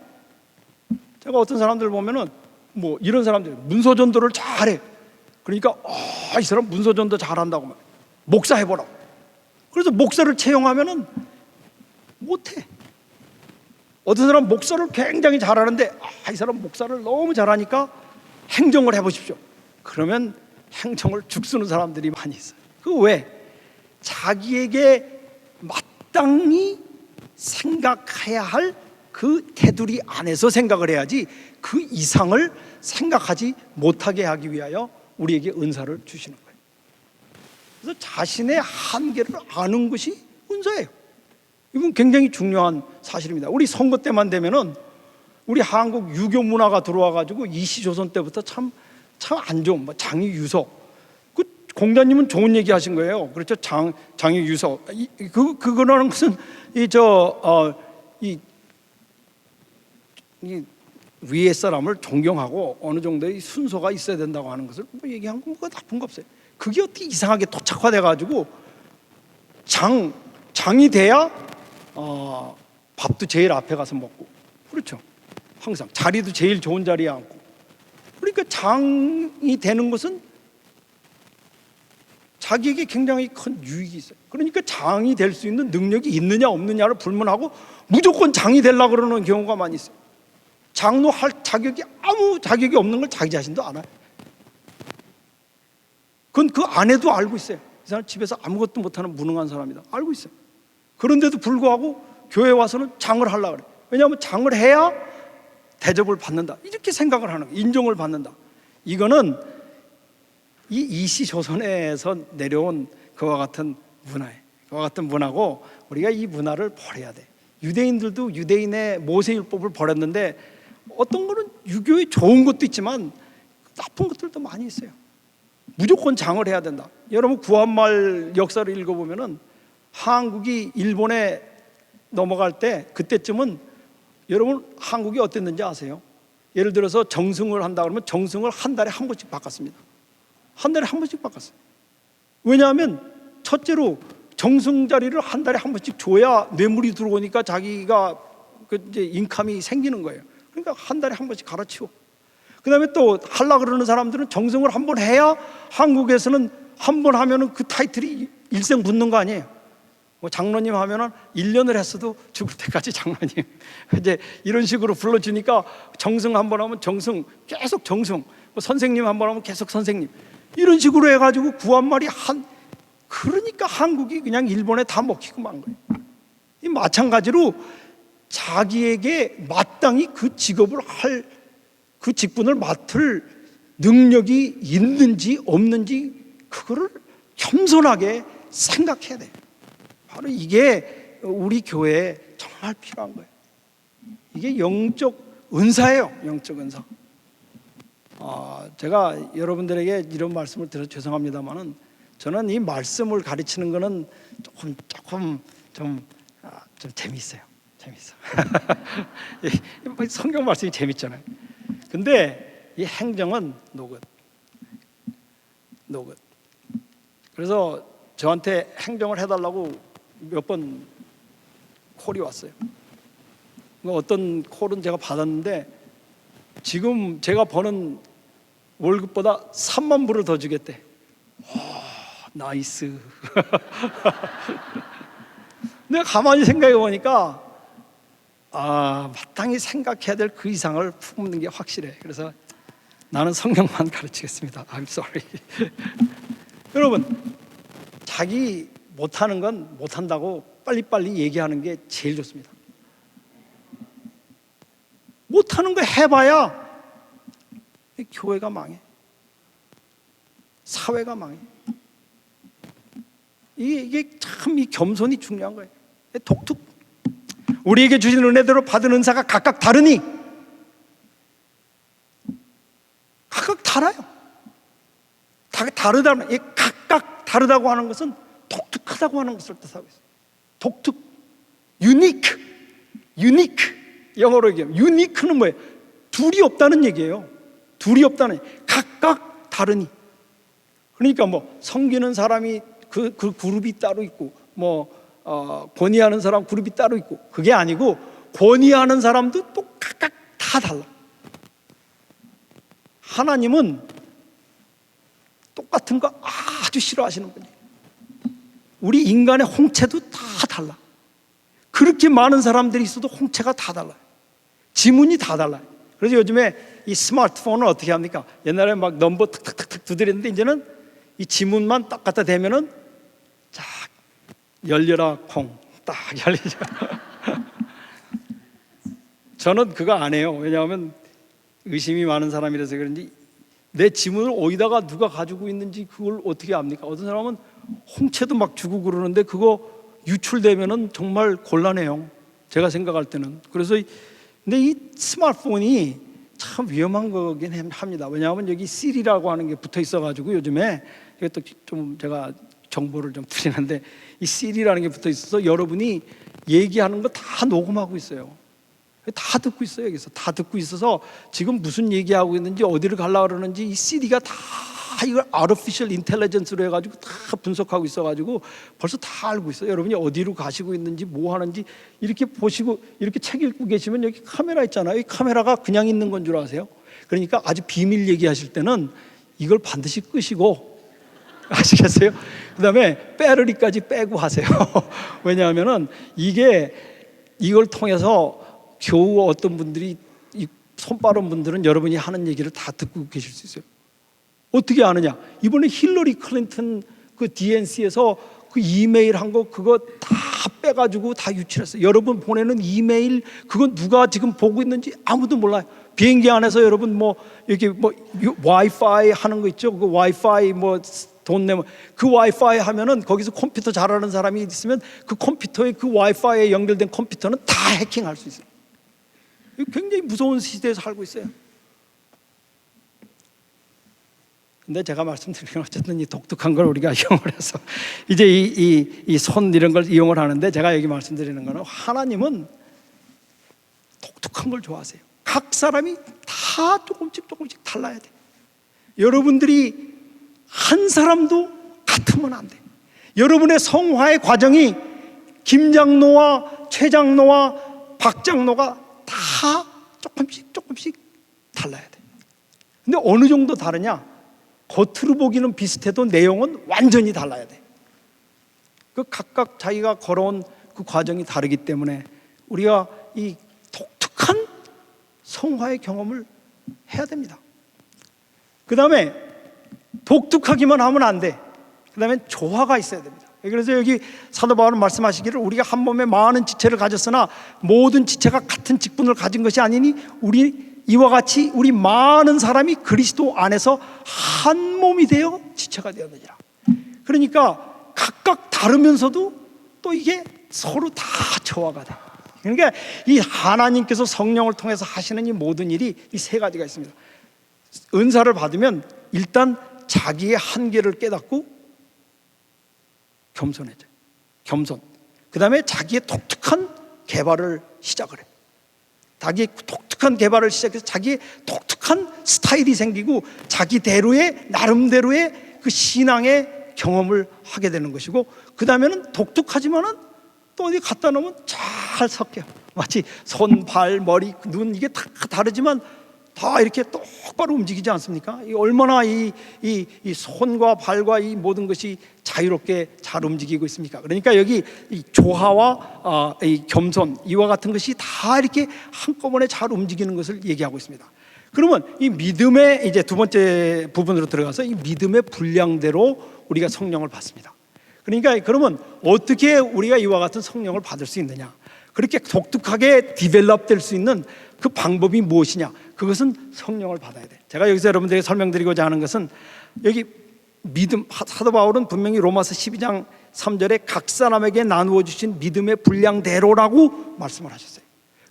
제가 어떤 사람들 보면은 뭐 이런 사람들 문서전도를 잘해. 그러니까 이 사람 문서전도 잘한다고 말. 목사 해보라고. 그래서 목사를 채용하면은 못해. 어떤 사람 목사를 굉장히 잘하는데 이 사람 목사를 너무 잘하니까 행정을 해보십시오. 그러면 행정을 죽쓰는 사람들이 많이 있어요. 그 왜? 자기에게 마땅히 생각해야 할 그 테두리 안에서 생각을 해야지 그 이상을 생각하지 못하게 하기 위하여 우리에게 은사를 주시는 거예요. 그래서 자신의 한계를 아는 것이 은사예요. 이건 굉장히 중요한 사실입니다. 우리 선거 때만 되면은 우리 한국 유교 문화가 들어와 가지고 이시조선 때부터 참 안 좋은 뭐 장유유서. 그 공자님은 좋은 얘기 하신 거예요. 그렇죠. 장유유서. 그거라는 것은 이 위에 사람을 존경하고 어느 정도의 순서가 있어야 된다고 하는 것을 뭐 얘기한 건 뭐가 나쁜 거 없어요. 그게 어떻게 이상하게 토착화돼 가지고 장이 돼야 밥도 제일 앞에 가서 먹고, 그렇죠. 항상 자리도 제일 좋은 자리에 앉고. 그러니까 장이 되는 것은 자기에게 굉장히 큰 유익이 있어요. 그러니까 장이 될 수 있는 능력이 있느냐 없느냐를 불문하고 무조건 장이 되려고 그러는 경우가 많이 있어요. 장로 할 자격이 아무 자격이 없는 걸 자기 자신도 알아요. 그건 그 아내도 알고 있어요. 이 사람 집에서 아무것도 못하는 무능한 사람이다. 알고 있어요. 그런데도 불구하고 교회 와서는 장을 하려고 그래요. 왜냐하면 장을 해야 대접을 받는다. 이렇게 생각을 하는 거예요. 인정을 받는다. 이거는 이 이시조선에서 내려온 그와 같은 문화예요. 그와 같은 문화고 우리가 이 문화를 버려야 돼. 유대인들도 유대인의 모세율법을 버렸는데 어떤 거는 유교에 좋은 것도 있지만 나쁜 것들도 많이 있어요. 무조건 장을 해야 된다. 여러분 구한말 역사를 읽어보면은 한국이 일본에 넘어갈 때 그때쯤은 여러분 한국이 어땠는지 아세요? 예를 들어서 정승을 한다 그러면 정승을 한 달에 한 번씩 바꿨습니다. 한 달에 한 번씩 바꿨어요. 왜냐하면 첫째로 정승 자리를 한 달에 한 번씩 줘야 뇌물이 들어오니까 자기가 이제 인감이 생기는 거예요. 그러니까 한 달에 한 번씩 갈아치워. 그 다음에 또 하려고 그러는 사람들은 정승을 한 번 해야 한국에서는 한 번 하면은 그 타이틀이 일생 붙는 거 아니에요. 뭐 장로님 하면은 1년을 했어도 죽을 때까지 장로님. 이제 이런 식으로 불러주니까 정승 한 번 하면 정승, 계속 정승. 뭐 선생님 한 번 하면 계속 선생님. 이런 식으로 해가지고 구한말이 그러니까 한국이 그냥 일본에 다 먹히고 만 거예요. 이 마찬가지로 자기에게 마땅히 그 직업을 그 직분을 맡을 능력이 있는지 없는지 그거를 겸손하게 생각해야 돼요. 바로 이게 우리 교회에 정말 필요한 거예요. 이게 영적 은사예요. 영적 은사. 제가 여러분들에게 이런 말씀을 드려서 죄송합니다만은 저는 이 말씀을 가르치는 거는 조금 좀 재미있어요. 재미있어. 성경 말씀이 재밌잖아요. 근데 이 행정은 노굿. 그래서 저한테 행정을 해달라고 몇 번 콜이 왔어요. 어떤 콜은 제가 받았는데 지금 제가 버는 월급보다 3만 불을 더 주겠대. 와, 나이스. 내가 가만히 생각해 보니까 마땅히 생각해야 될 그 이상을 품는 게 확실해. 그래서 나는 성경만 가르치겠습니다. I'm sorry. 여러분, 자기 못하는 건 못한다고 빨리빨리 얘기하는 게 제일 좋습니다. 못하는 거 해봐야 교회가 망해. 사회가 망해. 이게 참 이 겸손이 중요한 거예요. 독특. 우리에게 주신 은혜대로 받은 은사가 각각 다르니 각각 달라요. 다르다는 각각 다르다고 하는 것은 독특하다고 하는 것을 뜻하고 있어요. 독특, 유니크. 영어로 얘기하면 유니크는 뭐예요? 둘이 없다는 얘기예요. 둘이 없다는 얘기. 각각 다르니. 그러니까 뭐 섬기는 사람이 그 그룹이 따로 있고 권위하는 사람 그룹이 따로 있고 그게 아니고 권위하는 사람도 또 각각 다 달라. 하나님은 똑같은 거 아주 싫어하시는 분이에요. 우리 인간의 홍채도 다 달라. 그렇게 많은 사람들이 있어도 홍채가 다 달라요. 지문이 다 달라요. 그래서 요즘에 이 스마트폰을 어떻게 합니까? 옛날에 막 넘버 탁탁탁탁 두드렸는데 이제는 이 지문만 딱 갖다 대면은 쫙 열려라 콩 딱 열리죠. 저는 그거 안 해요. 왜냐하면 의심이 많은 사람이라서 그런지 내 지문을 어디다가 누가 가지고 있는지 그걸 어떻게 압니까? 어떤 사람은 홍채도 막 주고 그러는데 그거 유출되면은 정말 곤란해요. 제가 생각할 때는. 그래서 근데 이 스마트폰이 참 위험한 거긴 합니다. 왜냐하면 여기 시리라고 하는 게 붙어 있어가지고 요즘에 이것도 좀 제가 정보를 좀 드리는데 이 시리라는 게 붙어 있어서 여러분이 얘기하는 거 다 녹음하고 있어요. 다 듣고 있어요. 여기서 다 듣고 있어서 지금 무슨 얘기하고 있는지 어디를 가려고 그러는지 이 시리가 다 이걸 artificial intelligence로 해가지고 다 분석하고 있어가지고 벌써 다 알고 있어요. 여러분이 어디로 가시고 있는지 뭐 하는지 이렇게 보시고 이렇게 책 읽고 계시면 여기 카메라 있잖아요. 이 카메라가 그냥 있는 건 줄 아세요? 그러니까 아주 비밀 얘기하실 때는 이걸 반드시 끄시고 아시겠어요? 그 다음에 배터리까지 빼고 하세요. 왜냐하면은 이걸 통해서 겨우 어떤 분들이 손 빠른 분들은 여러분이 하는 얘기를 다 듣고 계실 수 있어요. 어떻게 아느냐? 이번에 힐러리 클린턴 그 DNC에서 그 이메일 한 거 그거 다 빼가지고 다 유출했어요. 여러분 보내는 이메일 그건 누가 지금 보고 있는지 아무도 몰라요. 비행기 안에서 여러분 뭐 이렇게 뭐 와이파이 하는 거 있죠? 그 와이파이 뭐 돈 내면 그 와이파이 하면은 거기서 컴퓨터 잘하는 사람이 있으면 그 컴퓨터에 그 와이파이에 연결된 컴퓨터는 다 해킹할 수 있어요. 굉장히 무서운 시대에 살고 있어요. 근데 제가 말씀드린 건 어쨌든 이 독특한 걸 우리가 이용을 해서 이제 이 손 이런 걸 이용을 하는데, 제가 여기 말씀드리는 거는 하나님은 독특한 걸 좋아하세요. 각 사람이 다 조금씩 달라야 돼. 여러분들이 한 사람도 같으면 안 돼. 여러분의 성화의 과정이 김장로와 최장로와 박장로가 다 조금씩 달라야 돼. 근데 어느 정도 다르냐? 겉으로 보기는 비슷해도 내용은 완전히 달라야 돼. 그 각각 자기가 걸어온 그 과정이 다르기 때문에 우리가 이 독특한 성화의 경험을 해야 됩니다. 그 다음에 독특하기만 하면 안 돼. 그 다음에 조화가 있어야 됩니다. 그래서 여기 사도 바울은 말씀하시기를 우리가 한 몸에 많은 지체를 가졌으나 모든 지체가 같은 직분을 가진 것이 아니니 우리 이와 같이 우리 많은 사람이 그리스도 안에서 한 몸이 되어 지체가 되었느니라. 그러니까 각각 다르면서도 또 이게 서로 다 조화가 돼. 그러니까 이 하나님께서 성령을 통해서 하시는 이 모든 일이 이 세 가지가 있습니다. 은사를 받으면 일단 자기의 한계를 깨닫고 겸손해져요. 겸손. 그 다음에 자기의 독특한 개발을 시작을 해요. 자기의 독특한 개발을 시작해서 자기의 독특한 스타일이 생기고 자기대로의 나름대로의 그 신앙의 경험을 하게 되는 것이고, 그 다음에는 독특하지만은 또 어디 갖다 놓으면 잘 섞여요. 마치 손, 발, 머리, 눈 이게 다 다르지만 다 이렇게 똑바로 움직이지 않습니까? 얼마나 이 손과 발과 이 모든 것이 자유롭게 잘 움직이고 있습니까? 그러니까 여기 이 조화와 이 겸손 이와 같은 것이 다 이렇게 한꺼번에 잘 움직이는 것을 얘기하고 있습니다. 그러면 이 믿음의 이제 두 번째 부분으로 들어가서 이 믿음의 분량대로 우리가 성령을 받습니다. 그러니까 그러면 어떻게 우리가 이와 같은 성령을 받을 수 있느냐? 그렇게 독특하게 디벨롭 될 수 있는 그 방법이 무엇이냐? 그것은 성령을 받아야 돼. 제가 여기서 여러분들에게 설명드리고자 하는 것은 여기 믿음, 사도 바울은 분명히 로마서 12장 3절에 각 사람에게 나누어 주신 믿음의 분량대로라고 말씀을 하셨어요.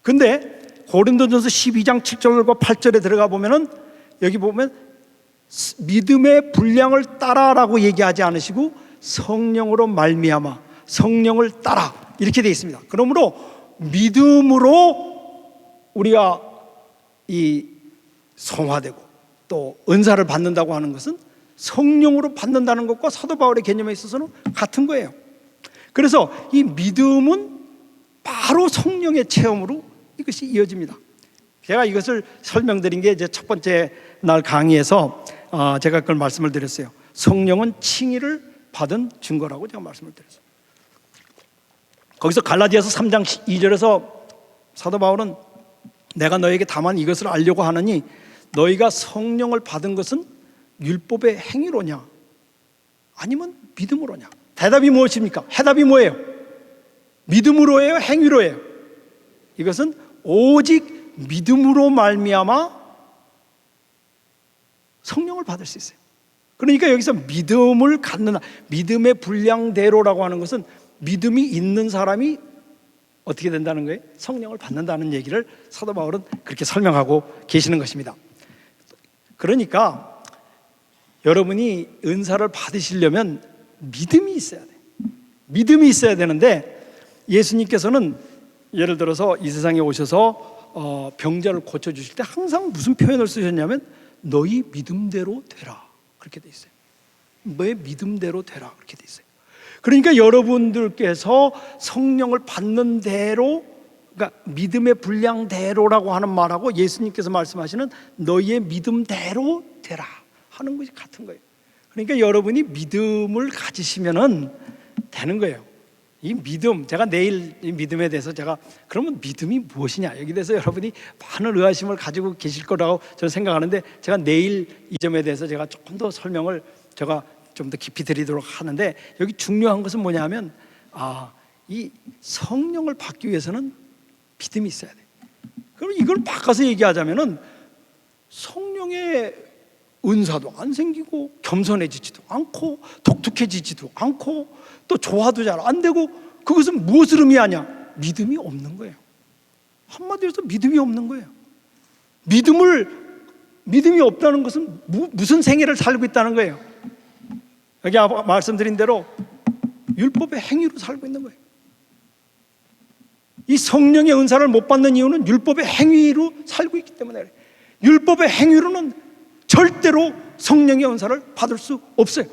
근데 고린도전서 12장 7절과 8절에 들어가 보면은 여기 보면 믿음의 분량을 따라라고 얘기하지 않으시고 성령으로 말미암아 성령을 따라 이렇게 되어 있습니다. 그러므로 믿음으로 우리가 이 성화되고 또 은사를 받는다고 하는 것은 성령으로 받는다는 것과 사도 바울의 개념에 있어서는 같은 거예요. 그래서 이 믿음은 바로 성령의 체험으로 이것이 이어집니다. 제가 이것을 설명드린 게 이제 첫 번째 날 강의에서 제가 그걸 말씀을 드렸어요. 성령은 칭의를 받은 증거라고 제가 말씀을 드렸어요. 거기서 갈라디아서 3장 2절에서 사도 바울은 내가 너에게 다만 이것을 알려고 하느니 너희가 성령을 받은 것은 율법의 행위로냐 아니면 믿음으로냐? 대답이 무엇입니까? 해답이 뭐예요? 믿음으로예요? 행위로예요? 이것은 오직 믿음으로 말미암아 성령을 받을 수 있어요. 그러니까 여기서 믿음을 갖는, 믿음의 분량대로라고 하는 것은 믿음이 있는 사람이 어떻게 된다는 거예요? 성령을 받는다는 얘기를 사도 바울은 그렇게 설명하고 계시는 것입니다. 그러니까 여러분이 은사를 받으시려면 믿음이 있어야 돼요. 믿음이 있어야 되는데 예수님께서는 예를 들어서 이 세상에 오셔서 병자를 고쳐주실 때 항상 무슨 표현을 쓰셨냐면 너희 믿음대로 되라 그렇게 돼 있어요. 너의 믿음대로 되라 그렇게 돼 있어요. 그러니까 여러분들께서 성령을 받는 대로, 그러니까 믿음의 분량대로라고 하는 말하고 예수님께서 말씀하시는 너희의 믿음대로 되라 하는 것이 같은 거예요. 그러니까 여러분이 믿음을 가지시면은 되는 거예요. 이 믿음, 제가 내일 이 믿음에 대해서 제가 그러면 믿음이 무엇이냐 여기 대해서 여러분이 많은 의아심을 가지고 계실 거라고 저는 생각하는데 제가 내일 이 점에 대해서 제가 조금 더 설명을 제가 좀 더 깊이 드리도록 하는데 여기 중요한 것은 뭐냐면 이 성령을 받기 위해서는 믿음이 있어야 돼. 그럼 이걸 바꿔서 얘기하자면은 성령의 은사도 안 생기고 겸손해지지도 않고 독특해지지도 않고 또 조화도 잘 안 되고, 그것은 무엇을 의미하냐? 믿음이 없는 거예요. 한마디로 해서 믿음이 없는 거예요. 믿음이 없다는 것은 무슨 생애를 살고 있다는 거예요? 여기 말씀드린 대로 율법의 행위로 살고 있는 거예요. 이 성령의 은사를 못 받는 이유는 율법의 행위로 살고 있기 때문에 그래요. 율법의 행위로는 절대로 성령의 은사를 받을 수 없어요.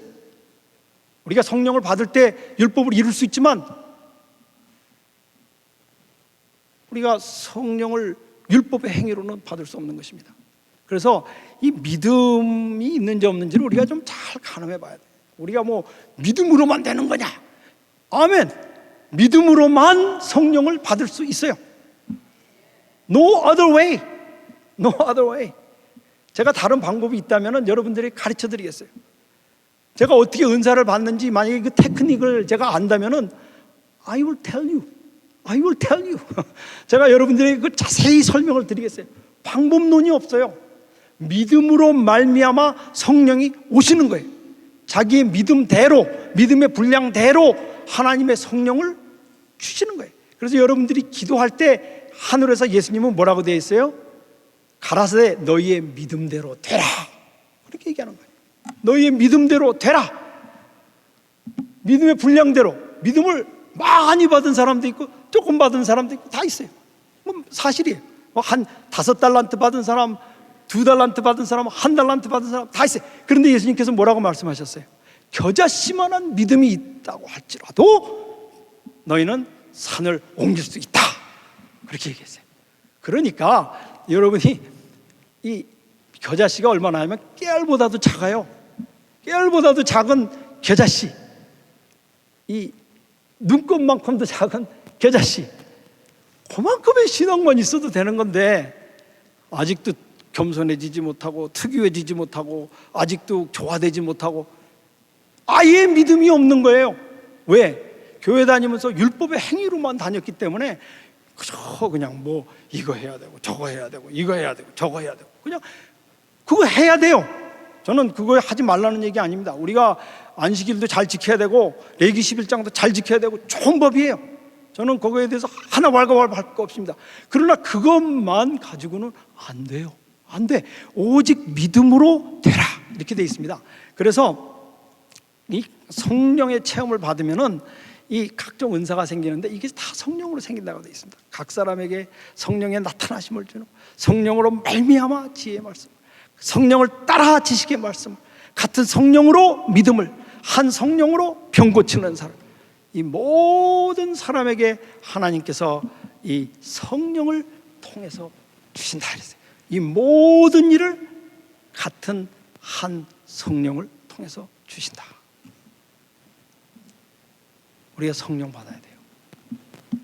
우리가 성령을 받을 때 율법을 이룰 수 있지만, 우리가 성령을 율법의 행위로는 받을 수 없는 것입니다. 그래서 이 믿음이 있는지 없는지를 우리가 좀 잘 가늠해 봐야 돼요. 우리가 뭐 믿음으로만 되는 거냐? 아멘. 믿음으로만 성령을 받을 수 있어요. No other way. No other way. 제가 다른 방법이 있다면 여러분들이 가르쳐 드리겠어요. 제가 어떻게 은사를 받는지 만약에 그 테크닉을 제가 안다면 I will tell you. I will tell you. 제가 여러분들에게 그 자세히 설명을 드리겠어요. 방법론이 없어요. 믿음으로 말미암아 성령이 오시는 거예요. 자기의 믿음대로, 믿음의 분량대로 하나님의 성령을 주시는 거예요. 그래서 여러분들이 기도할 때 하늘에서 예수님은 뭐라고 되어 있어요? 가라사대 너희의 믿음대로 되라, 그렇게 얘기하는 거예요. 너희의 믿음대로 되라. 믿음의 분량대로. 믿음을 많이 받은 사람도 있고 조금 받은 사람도 있고 다 있어요. 뭐 사실이에요. 한 5달란트 받은 사람, 2달란트 받은 사람, 1달란트 받은 사람 다 있어요. 그런데 예수님께서 뭐라고 말씀하셨어요? 겨자씨만한 믿음이 있다고 할지라도 너희는 산을 옮길 수 있다, 그렇게 얘기했어요. 그러니까 여러분이 이 겨자씨가 얼마나 하면 깨알보다도 작아요. 깨알보다도 작은 겨자씨, 이 눈곱만큼도 작은 겨자씨, 그만큼의 신앙만 있어도 되는 건데 아직도 겸손해지지 못하고 특유해지지 못하고 아직도 조화되지 못하고 아예 믿음이 없는 거예요. 왜? 교회 다니면서 율법의 행위로만 다녔기 때문에 그냥 뭐 이거 해야 되고 저거 해야 되고 이거 해야 되고 저거 해야 되고 그냥 그거 해야 돼요. 저는 그거 하지 말라는 얘기 아닙니다. 우리가 안식일도 잘 지켜야 되고 레위기 11장도 잘 지켜야 되고 좋은 법이에요. 저는 그거에 대해서 하나 왈가왈부할 거 없습니다. 그러나 그것만 가지고는 안 돼요. 안 돼. 오직 믿음으로 되라, 이렇게 되어 있습니다. 그래서 이 성령의 체험을 받으면은 이 각종 은사가 생기는데 이게 다 성령으로 생긴다고 되어 있습니다. 각 사람에게 성령의 나타나심을 주는, 성령으로 말미암아 지혜의 말씀, 성령을 따라 지식의 말씀, 같은 성령으로 믿음을, 한 성령으로 병 고치는 사람, 이 모든 사람에게 하나님께서 이 성령을 통해서 주신다 그랬어요. 이 모든 일을 같은 한 성령을 통해서 주신다. 우리가 성령 받아야 돼요.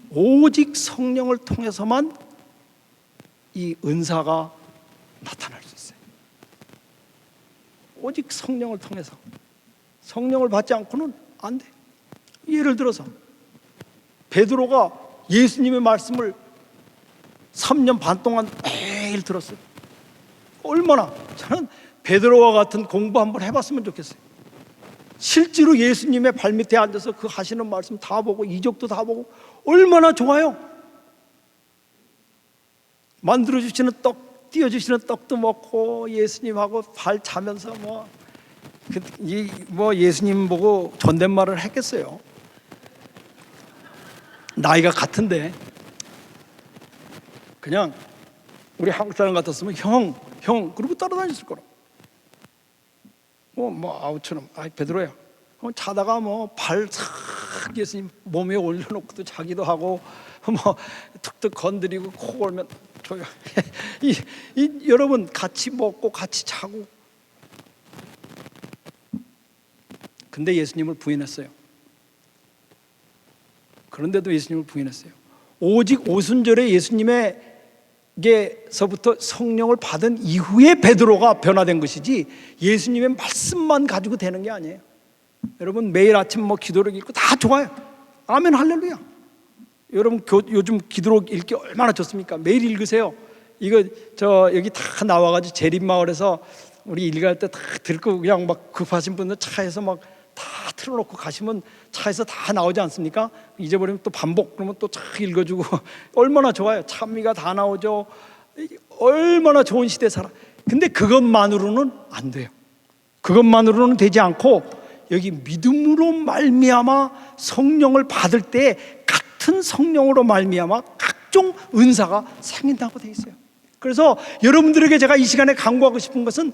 오직 성령을 통해서만 이 은사가 나타날 수 있어요. 오직 성령을 통해서. 성령을 받지 않고는 안 돼. 예를 들어서 베드로가 예수님의 말씀을 3년 반 동안 매일 들었어요. 얼마나, 저는 베드로와 같은 공부 한번 해봤으면 좋겠어요. 실제로 예수님의 발밑에 앉아서 그 하시는 말씀 다 보고 이적도 다 보고 얼마나 좋아요. 만들어주시는 떡, 띄워주시는 떡도 먹고 예수님하고 발 차면서 뭐 예수님 보고 존댓말을 했겠어요. 나이가 같은데 그냥 우리 한국 사람 같았으면 형 그러고 따라다녔을 거라. 아우처럼 베드로야. 자다가 발 싹 예수님 몸에 올려놓고도 자기도 하고 툭툭 건드리고 코 골면 조용. 여러분 같이 먹고 같이 자고. 근데 예수님을 부인했어요. 그런데도 예수님을 부인했어요. 오직 오순절에 예수님에게서부터 성령을 받은 이후에 베드로가 변화된 것이지 예수님의 말씀만 가지고 되는 게 아니에요. 여러분 매일 아침 기도록 읽고 다 좋아요. 아멘 할렐루야. 여러분 요즘 기도록 읽기 얼마나 좋습니까? 매일 읽으세요. 이거 여기 다 나와가지고 재림마을에서 우리 일 갈 때 다 들고 그냥 막 급하신 분들 차에서 막 다 틀어놓고 가시면 차에서 다 나오지 않습니까? 잊어버리면 또 반복, 그러면 또 쫙 읽어주고 얼마나 좋아요. 찬미가 다 나오죠. 얼마나 좋은 시대 살아. 근데 그것만으로는 안 돼요. 그것만으로는 되지 않고 여기 믿음으로 말미암아 성령을 받을 때 같은 성령으로 말미암아 각종 은사가 생긴다고 돼 있어요. 그래서 여러분들에게 제가 이 시간에 강구하고 싶은 것은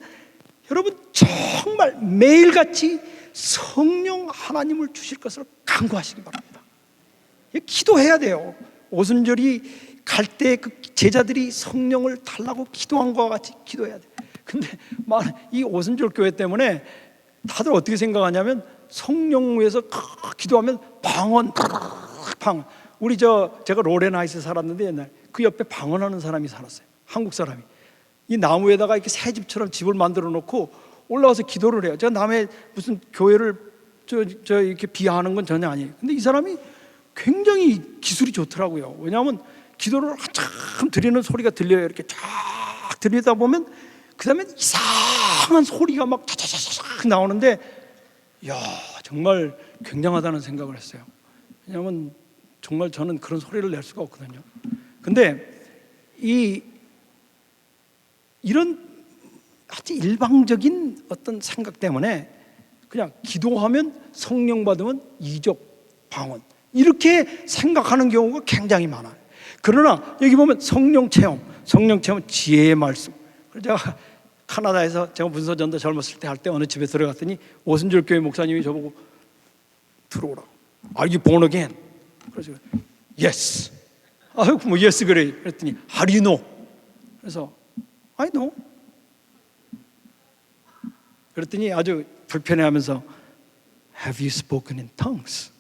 여러분 정말 매일같이 성령 하나님을 주실 것을 강구하시기 바랍니다. 기도해야 돼요. 오순절이 갈 때 그 제자들이 성령을 달라고 기도한 것과 같이 기도해야 돼요. 근데 이 오순절 교회 때문에 다들 어떻게 생각하냐면 성령 위해서 기도하면 방언. 우리 제가 로렌하이스에 살았는데 옛날 그 옆에 방언하는 사람이 살았어요. 한국 사람이. 이 나무에다가 이렇게 새 집처럼 집을 만들어 놓고 올라와서 기도를 해요. 제가 남의 무슨 교회를 이렇게 비하하는 건 전혀 아니에요. 근데 이 사람이 굉장히 기술이 좋더라고요. 왜냐하면 기도를 한참 드리는 소리가 들려요. 이렇게 쫙 들리다 보면 그 다음에 이상한 소리가 막 차차차차 나오는데, 이야, 정말 굉장하다는 생각을 했어요. 왜냐하면 정말 저는 그런 소리를 낼 수가 없거든요. 근데 이런 아주 일방적인 어떤 생각 때문에 그냥 기도하면 성령 받으면 이적 방언 이렇게 생각하는 경우가 굉장히 많아요. 그러나 여기 보면 성령 체험은 지혜의 말씀. 그래서 제가 카나다에서 제가 문서전도 젊었을 때 할 때 어느 집에 들어갔더니 오순절 교회 목사님이 저보고 들어오라고. Are you born again? 그래서 yes. 아이고 뭐 yes 그래. 그랬더니 How do you know? 그래서 I know. 그랬더니 아주 불편해하면서 Have you spoken in tongues?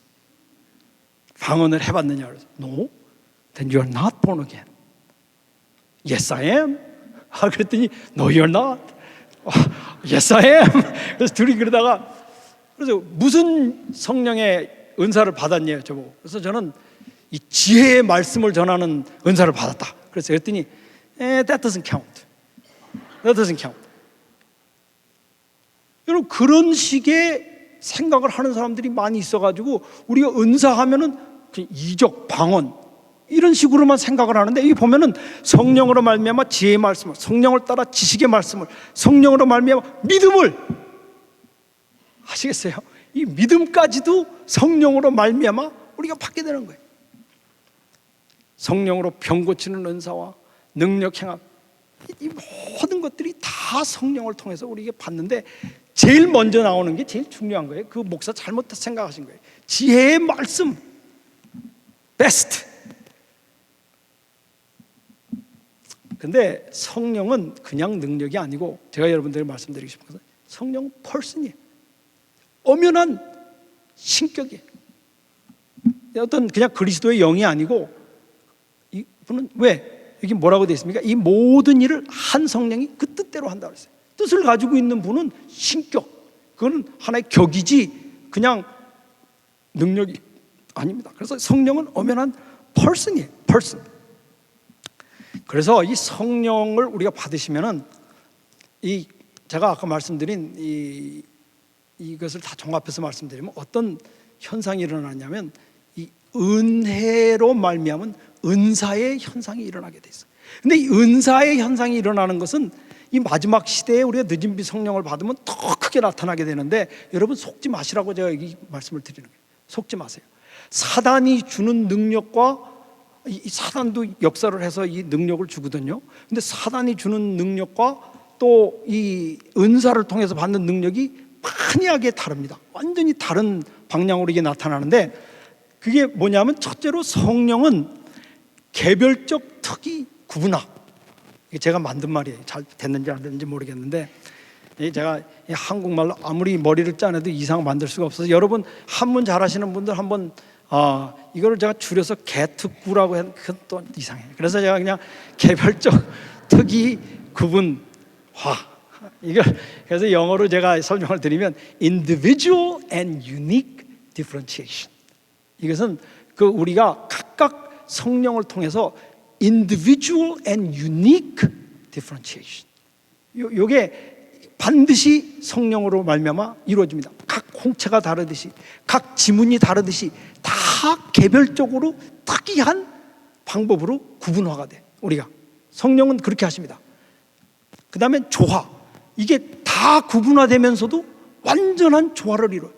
방언을 해봤느냐? 그래서 No. Then you are not born again. Yes, I am. 그랬더니 No, you are not. Yes, I am. 그래서 둘이 그러다가 그래서 무슨 성령의 은사를 받았냐 저보고. 그래서 저는 이 지혜의 말씀을 전하는 은사를 받았다. 그래서 그랬더니 That doesn't count. That doesn't count. 여러분 그런 식의 생각을 하는 사람들이 많이 있어가지고 우리가 은사하면은 이적 방언 이런 식으로만 생각을 하는데, 여기 보면은 성령으로 말미암아 지혜의 말씀을, 성령을 따라 지식의 말씀을, 성령으로 말미암아 믿음을, 아시겠어요? 이 믿음까지도 성령으로 말미암아 우리가 받게 되는 거예요. 성령으로 병 고치는 은사와 능력 행함, 이 모든 것들이 다 성령을 통해서 우리에게 받는데, 제일 먼저 나오는 게 제일 중요한 거예요. 그 목사 잘못 생각하신 거예요. 지혜의 말씀, 베스트. 근데 성령은 그냥 능력이 아니고, 제가 여러분들에게 말씀드리고 싶은 것은 성령은 퍼슨이에요. 엄연한 신격이에요. 어떤 그냥 그리스도의 영이 아니고, 이분은 왜? 여기 뭐라고 되어 있습니까? 이 모든 일을 한 성령이 그 뜻대로 한다고 했어요. 뜻을 가지고 있는 분은 신격, 그건 하나의 격이지 그냥 능력이 아닙니다. 그래서 성령은 엄연한 person이에요. person. 그래서 이 성령을 우리가 받으시면은 제가 아까 말씀드린 이것을 다 종합해서 말씀드리면 어떤 현상이 일어나냐면, 이 은혜로 말미암은 은사의 현상이 일어나게 돼 있어요. 근데 이 은사의 현상이 일어나는 것은 이 마지막 시대에 우리가 늦은 비 성령을 받으면 더 크게 나타나게 되는데, 여러분 속지 마시라고 제가 이 말씀을 드리는 거예요. 속지 마세요. 사단이 주는 능력과, 이 사단도 역사를 해서 이 능력을 주거든요. 근데 사단이 주는 능력과 또 이 은사를 통해서 받는 능력이 판이하게 다릅니다. 완전히 다른 방향으로 이게 나타나는데, 그게 뭐냐면 첫째로 성령은 개별적 특이 구분학. 이게 제가 만든 말이에요. 잘 됐는지 안 됐는지 모르겠는데, 제가 한국말로 아무리 머리를 짜내도 이상 만들 수가 없어서, 여러분 한문 잘하시는 분들 한번 이거를 제가 줄여서 개특구라고 해도 그건 또 이상해요. 그래서 제가 그냥 개별적 특이 구분화, 그래서 영어로 제가 설명을 드리면 individual and unique differentiation. 이것은 우리가 각각 성령을 통해서 individual and unique differentiation. 요게 반드시 성령으로 말미암아 이루어집니다. 각 홍채가 다르듯이, 각 지문이 다르듯이 다 개별적으로 특이한 방법으로 구분화가 돼. 우리가 성령은 그렇게 하십니다. 그 다음에 조화, 이게 다 구분화되면서도 완전한 조화를 이루어요.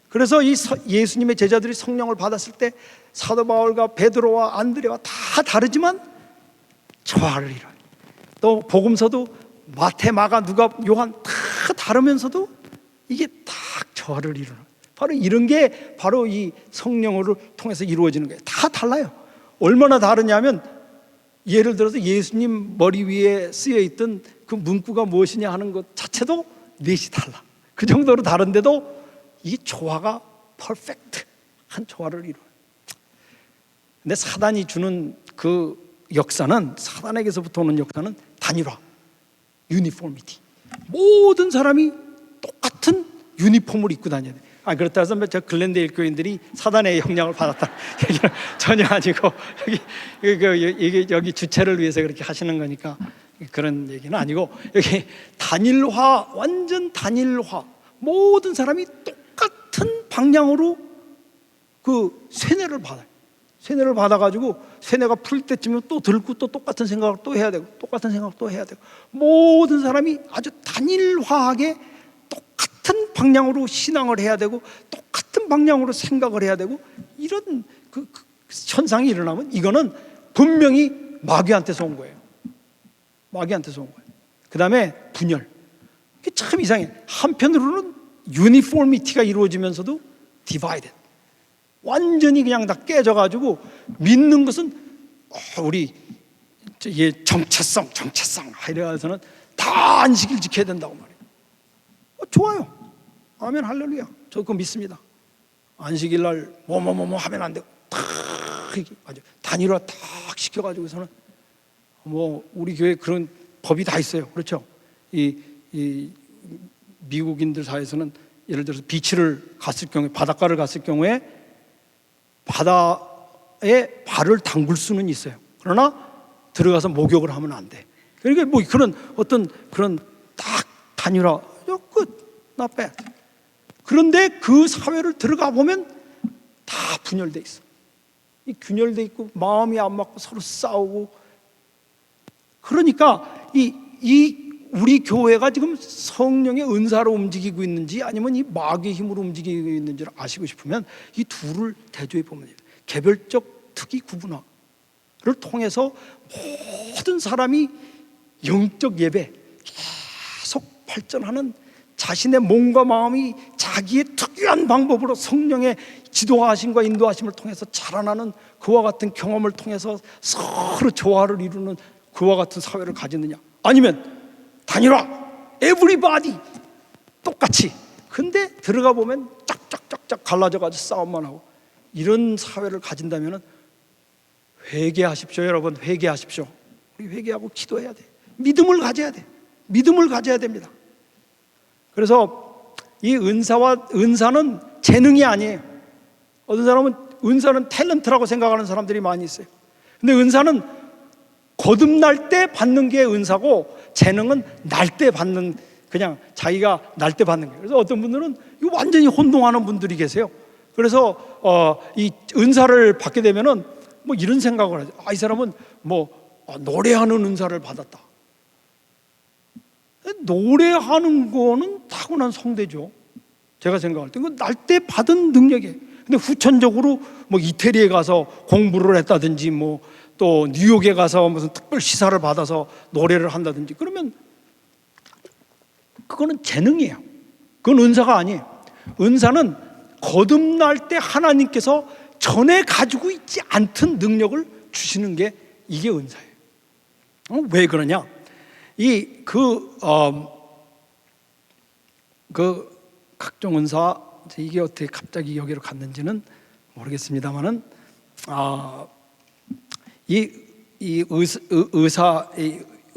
그래서 이 예수님의 제자들이 성령을 받았을 때 사도 바울과 베드로와 안드레와 다 다르지만 조화를 이뤄요. 또 복음서도 마태, 마가, 누가, 요한 다 다르면서도 이게 딱 조화를 이루는, 바로 이런 게 바로 이 성령을 통해서 이루어지는 거예요. 다 달라요. 얼마나 다르냐면, 예를 들어서 예수님 머리 위에 쓰여 있던 그 문구가 무엇이냐 하는 것 자체도 넷이 달라. 그 정도로 다른데도 이 조화가 퍼펙트한 조화를 이루어요. 근데 사단이 주는 그 역사는, 사단에게서부터 오는 역사는 단일화, 유니포미티. 모든 사람이 똑같은 유니폼을 입고 다녀야 돼. 그렇다 해서 저 글렌데일 교인들이 사단의 영향을 받았다 얘기는 전혀 아니고, 여기 주체를 위해서 그렇게 하시는 거니까 그런 얘기는 아니고, 여기 단일화, 완전 단일화, 모든 사람이 똑같은 방향으로 그 세뇌를 받아요. 세뇌를 받아가지고 세뇌가 풀 때쯤이면 또 들고 또 똑같은 생각을 또 해야 되고, 똑같은 생각을 또 해야 되고, 모든 사람이 아주 단일화하게 똑같은 방향으로 신앙을 해야 되고, 똑같은 방향으로 생각을 해야 되고, 이런 그 현상이 일어나면 이거는 분명히 마귀한테서 온 거예요. 마귀한테서 온 거예요. 그 다음에 분열. 이게 참 이상해. 한편으로는 유니포미티가 이루어지면서도 디바이드, 완전히 그냥 다 깨져가지고 믿는 것은 우리 정체성 이래가서는 다 안식일 지켜야 된다고 말해요. 좋아요. 아멘, 할렐루야. 저 그거 믿습니다. 안식일 날 뭐뭐뭐 하면 안 되고 탁 아주 단일화 탁 시켜가지고서는 뭐 우리 교회 그런 법이 다 있어요. 그렇죠? 이 미국인들 사이에서는 예를 들어서 비치를 갔을 경우에, 바닷가를 갔을 경우에 바다에 발을 담글 수는 있어요. 그러나 들어가서 목욕을 하면 안 돼. 그러니까 뭐 그런 어떤 그런 딱 단일화, 끝, not bad. 그런데 그 사회를 들어가 보면 다 분열돼 있어. 이 균열돼 있고 마음이 안 맞고 서로 싸우고. 그러니까 우리 교회가 지금 성령의 은사로 움직이고 있는지 아니면 이 마귀의 힘으로 움직이고 있는지를 아시고 싶으면 이 둘을 대조해 보면 돼요. 개별적 특이 구분화를 통해서 모든 사람이 영적 예배 계속 발전하는, 자신의 몸과 마음이 자기의 특유한 방법으로 성령의 지도하심과 인도하심을 통해서 자라나는 그와 같은 경험을 통해서 서로 조화를 이루는 그와 같은 사회를 가지느냐, 아니면 단일화, everybody 똑같이, 근데 들어가 보면 짝짝짝짝 갈라져가지고 싸움만 하고, 이런 사회를 가진다면 회개하십시오. 여러분, 회개하십시오. 우리 회개하고 기도해야 돼. 믿음을 가져야 돼. 믿음을 가져야 됩니다. 그래서 이 은사는 재능이 아니에요. 어떤 사람은 은사는 탤런트라고 생각하는 사람들이 많이 있어요. 근데 은사는 거듭날 때 받는 게 은사고, 재능은 날 때 받는, 그냥 자기가 날 때 받는 거예요. 그래서 어떤 분들은 이거 완전히 혼동하는 분들이 계세요. 그래서 이 은사를 받게 되면은 뭐 이런 생각을 하죠. 이 사람은 노래하는 은사를 받았다. 노래하는 거는 타고난 성대죠. 제가 생각할 때 그건 날 때 받은 능력이에요. 근데 후천적으로 이태리에 가서 공부를 했다든지 또 뉴욕에 가서 무슨 특별 시사를 받아서 노래를 한다든지, 그러면 그거는 재능이에요. 그건 은사가 아니에요. 은사는 거듭날 때 하나님께서 전에 가지고 있지 않던 능력을 주시는 게, 이게 은사예요. 왜 그러냐? 각종 은사, 이게 어떻게 갑자기 여기로 갔는지는 모르겠습니다만은, 이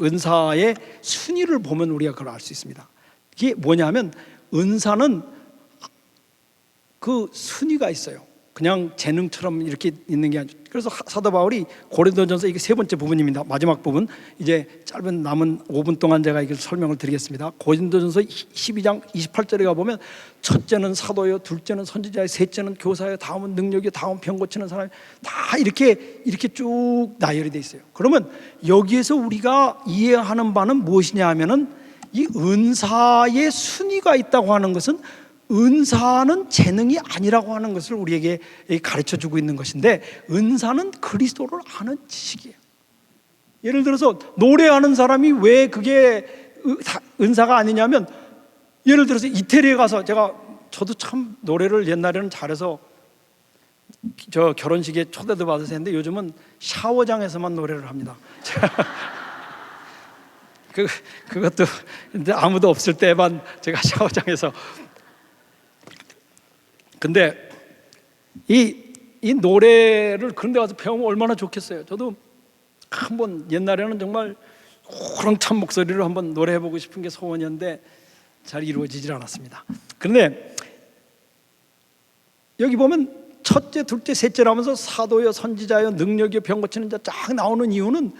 은사의 순위를 보면 우리가 그걸 알 수 있습니다. 이게 뭐냐면, 은사는 그 순위가 있어요. 그냥 재능처럼 이렇게 있는 게 아니죠. 그래서 사도 바울이 고린도전서 이게 세 번째 부분입니다. 마지막 부분, 이제 짧은 남은 5분 동안 제가 이걸 설명을 드리겠습니다. 고린도전서 12장 28절에 가보면 첫째는 사도요, 둘째는 선지자요, 셋째는 교사요, 다음은 능력이요, 다음 병 고치는 사람이, 다 이렇게 쭉 나열이 돼 있어요. 그러면 여기에서 우리가 이해하는 바는 무엇이냐 하면은 이 은사의 순위가 있다고 하는 것은 은사는 재능이 아니라고 하는 것을 우리에게 가르쳐 주고 있는 것인데, 은사는 그리스도를 아는 지식이에요. 예를 들어서 노래하는 사람이 왜 그게 은사가 아니냐면, 예를 들어서 이태리에 가서 저도 참 노래를 옛날에는 잘해서 저 결혼식에 초대도 받아서 했는데 요즘은 샤워장에서만 노래를 합니다. 그것도 근데 아무도 없을 때만 제가 샤워장에서. 근데 이 노래를 그런 데 가서 배우면 얼마나 좋겠어요. 저도 한번 옛날에는 정말 호랑찬 목소리로 한번 노래해보고 싶은 게 소원이었는데 잘 이루어지질 않았습니다. 그런데 여기 보면 첫째, 둘째, 셋째로 하면서 사도요, 선지자요, 능력이요, 병 고치는 자 쫙 나오는 이유는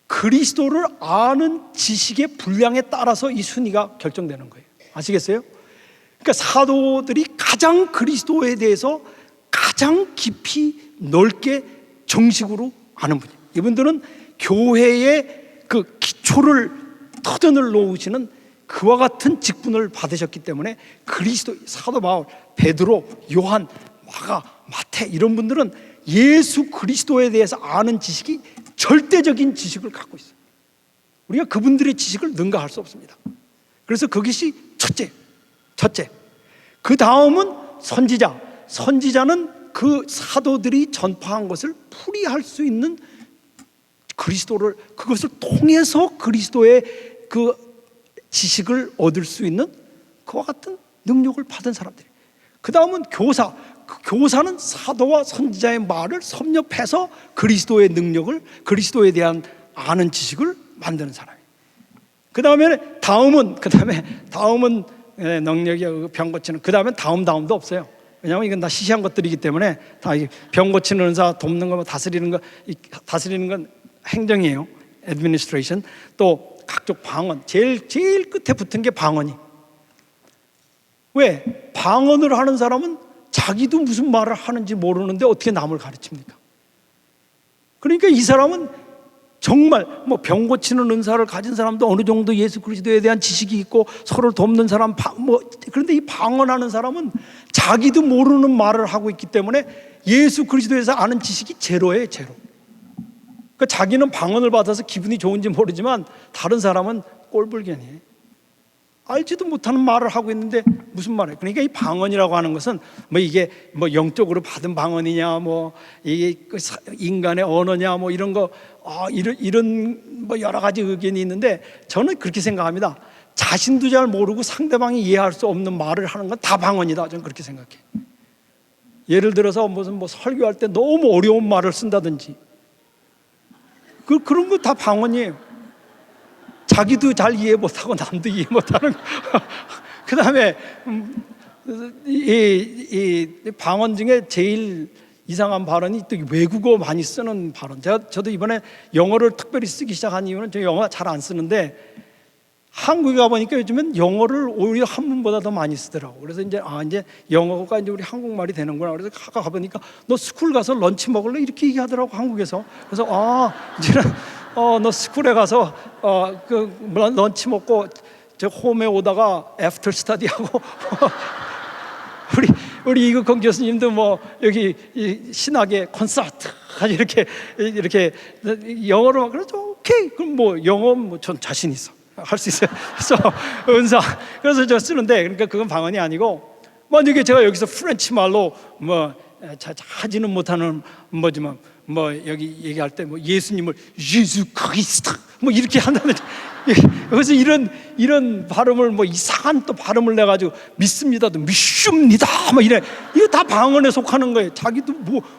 그리스도를 아는 지식의 분량에 따라서 이 순위가 결정되는 거예요. 아시겠어요? 그러니까 사도들이 가장 그리스도에 대해서 가장 깊이 넓게 정식으로 아는 분이에요. 이분들은 교회의 그 기초를 터전을 놓으시는 그와 같은 직분을 받으셨기 때문에 그리스도, 사도 바울, 베드로, 요한, 마가, 마태 이런 분들은 예수 그리스도에 대해서 아는 지식이 절대적인 지식을 갖고 있어요. 우리가 그분들의 지식을 능가할 수 없습니다. 그래서 그것이 첫째. 그 다음은 선지자. 선지자는 그 사도들이 전파한 것을 풀이할 수 있는 그리스도를, 그것을 통해서 그리스도의 그 지식을 얻을 수 있는 그와 같은 능력을 받은 사람들이에요. 그 다음은 교사. 그 교사는 사도와 선지자의 말을 섭렵해서 그리스도의 능력을, 그리스도에 대한 아는 지식을 만드는 사람이에요. 그 다음은 능력이 병 고치는, 그 다음엔 다음도 없어요. 왜냐하면 이건 다 시시한 것들이기 때문에 다 병 고치는 은사, 돕는 거, 다스리는 건 행정이에요. administration. 또 각종 방언, 제일 끝에 붙은 게 방언이. 왜? 방언을 하는 사람은 자기도 무슨 말을 하는지 모르는데 어떻게 남을 가르칩니까? 그러니까 이 사람은 정말 병 고치는 은사를 가진 사람도 어느 정도 예수 그리스도에 대한 지식이 있고 서로를 돕는 사람, 그런데 이 방언하는 사람은 자기도 모르는 말을 하고 있기 때문에 예수 그리스도에서 아는 지식이 제로예요, 제로. 그러니까 자기는 방언을 받아서 기분이 좋은지 모르지만 다른 사람은 꼴불견이에요. 알지도 못하는 말을 하고 있는데 무슨 말이에요? 그러니까 이 방언이라고 하는 것은 이게 영적으로 받은 방언이냐, 이게 인간의 언어냐, 이런 거, 이런 여러 가지 의견이 있는데 저는 그렇게 생각합니다. 자신도 잘 모르고 상대방이 이해할 수 없는 말을 하는 건 다 방언이다. 저는 그렇게 생각해요. 예를 들어서 무슨 설교할 때 너무 어려운 말을 쓴다든지 그런 거 다 방언이에요. 자기도 잘 이해 못하고 남도 이해 못하는. 그 다음에 이 방언 중에 제일 이상한 발언이 또 외국어 많이 쓰는 발언. 저도 이번에 영어를 특별히 쓰기 시작한 이유는 저 영어 잘 안 쓰는데 한국에 가보니까 요즘엔 영어를 오히려 한문보다 더 많이 쓰더라고. 그래서 이제 영어가 이제 우리 한국말이 되는구나. 그래서 가보니까 너 스쿨 가서 런치 먹을래? 이렇게 얘기하더라고, 한국에서. 그래서 이제는 너 스쿨에 가서 런치 먹고 저 홈에 오다가 애프터 스터디하고 우리 이국헌 교수님도 여기 신학의 콘서트 이렇게 영어로 그래서 오케이, 그럼 영어 전 자신 있어, 할 수 있어요. 그래서 은사, 그래서 저 쓰는데, 그러니까 그건 방언이 아니고, 만약에 제가 여기서 프렌치 말로 하지는 못하는 뭐지만 여기 얘기할 때 예수님을 예수 그리스도 이렇게 한다든지, 그래서 이런 발음을 이상한 또 발음을 내 가지고 믿습니다도 믿습니다 이래, 이거 다 방언에 속하는 거예요. 자기도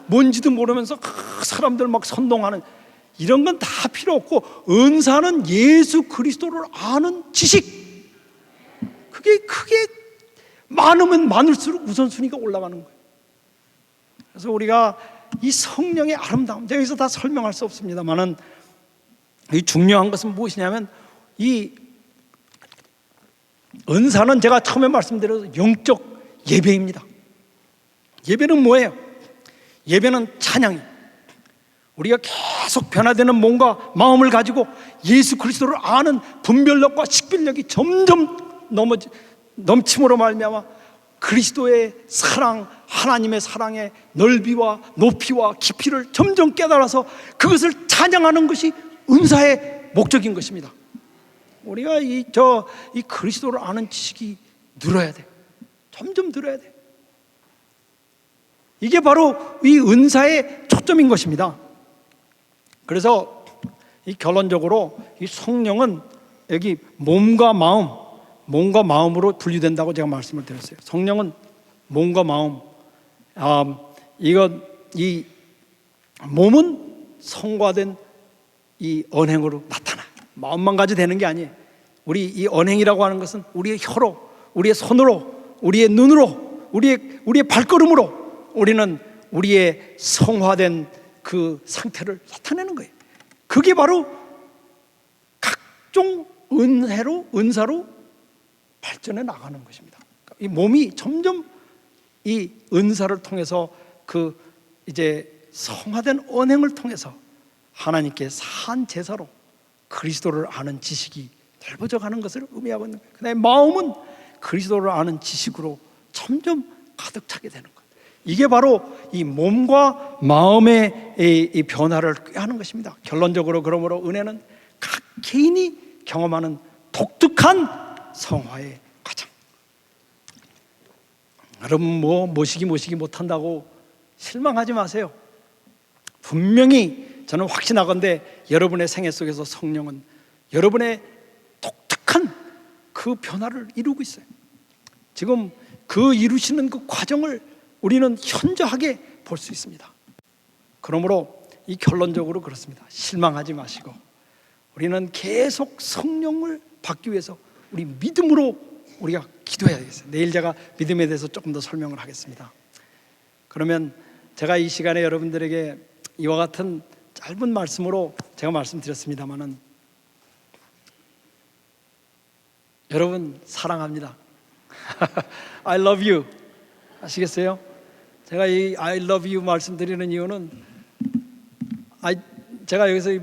뭔지도 모르면서 사람들 선동하는 이런 건 다 필요 없고, 은사는 예수 그리스도를 아는 지식, 그게 많으면 많을수록 우선순위가 올라가는 거예요. 그래서 우리가 이 성령의 아름다움, 여기서 다 설명할 수 없습니다만은 이 중요한 것은 무엇이냐면 이 은사는 제가 처음에 말씀드린 영적 예배입니다. 예배는 뭐예요? 예배는 찬양이, 우리가 계속 변화되는 몸과 마음을 가지고 예수 그리스도를 아는 분별력과 식별력이 점점 넘침으로 말미암아 그리스도의 사랑, 하나님의 사랑의 넓이와 높이와 깊이를 점점 깨달아서 그것을 찬양하는 것이 은사의 목적인 것입니다. 우리가 이 그리스도를 아는 지식이 늘어야 돼. 점점 늘어야 돼. 이게 바로 이 은사의 초점인 것입니다. 그래서 이 결론적으로 이 성령은 여기 몸과 마음으로 분류된다고 제가 말씀을 드렸어요. 성령은 몸과 마음. 이 몸은 성과된 이 언행으로 나타나. 마음만 가지고 되는 게 아니에요. 우리 이 언행이라고 하는 것은 우리의 혀로, 우리의 손으로, 우리의 눈으로, 우리의 발걸음으로 우리는 우리의 성화된 그 상태를 나타내는 거예요. 그게 바로 각종 은사로 발전해 나가는 것입니다. 이 몸이 점점 이 은사를 통해서 그 이제 성화된 언행을 통해서 하나님께 산 제사로 그리스도를 아는 지식이 넓어져 가는 것을 의미하고 있는 거예요. 그다음에 마음은 그리스도를 아는 지식으로 점점 가득 차게 되는 거예요. 이게 바로 이 몸과 마음의 이 변화를 꾀하는 것입니다. 결론적으로 그러므로 은혜는 각 개인이 경험하는 독특한 성화의 과정. 여러분 모시기 못한다고 실망하지 마세요. 분명히 저는 확신하건대 여러분의 생애 속에서 성령은 여러분의 독특한 그 변화를 이루고 있어요. 지금 그 이루시는 그 과정을 우리는 현저하게 볼 수 있습니다. 그러므로 이 결론적으로 그렇습니다. 실망하지 마시고 우리는 계속 성령을 받기 위해서 우리 믿음으로 우리가 기도해야 되겠어요. 내일 제가 믿음에 대해서 조금 더 설명을 하겠습니다. 그러면 제가 이 시간에 여러분들에게 이와 같은 짧은 말씀으로 제가 말씀드렸습니다마는 여러분 사랑합니다. I love you. 아시겠어요? 제가 이 I love you 말씀드리는 이유는 제가 여기서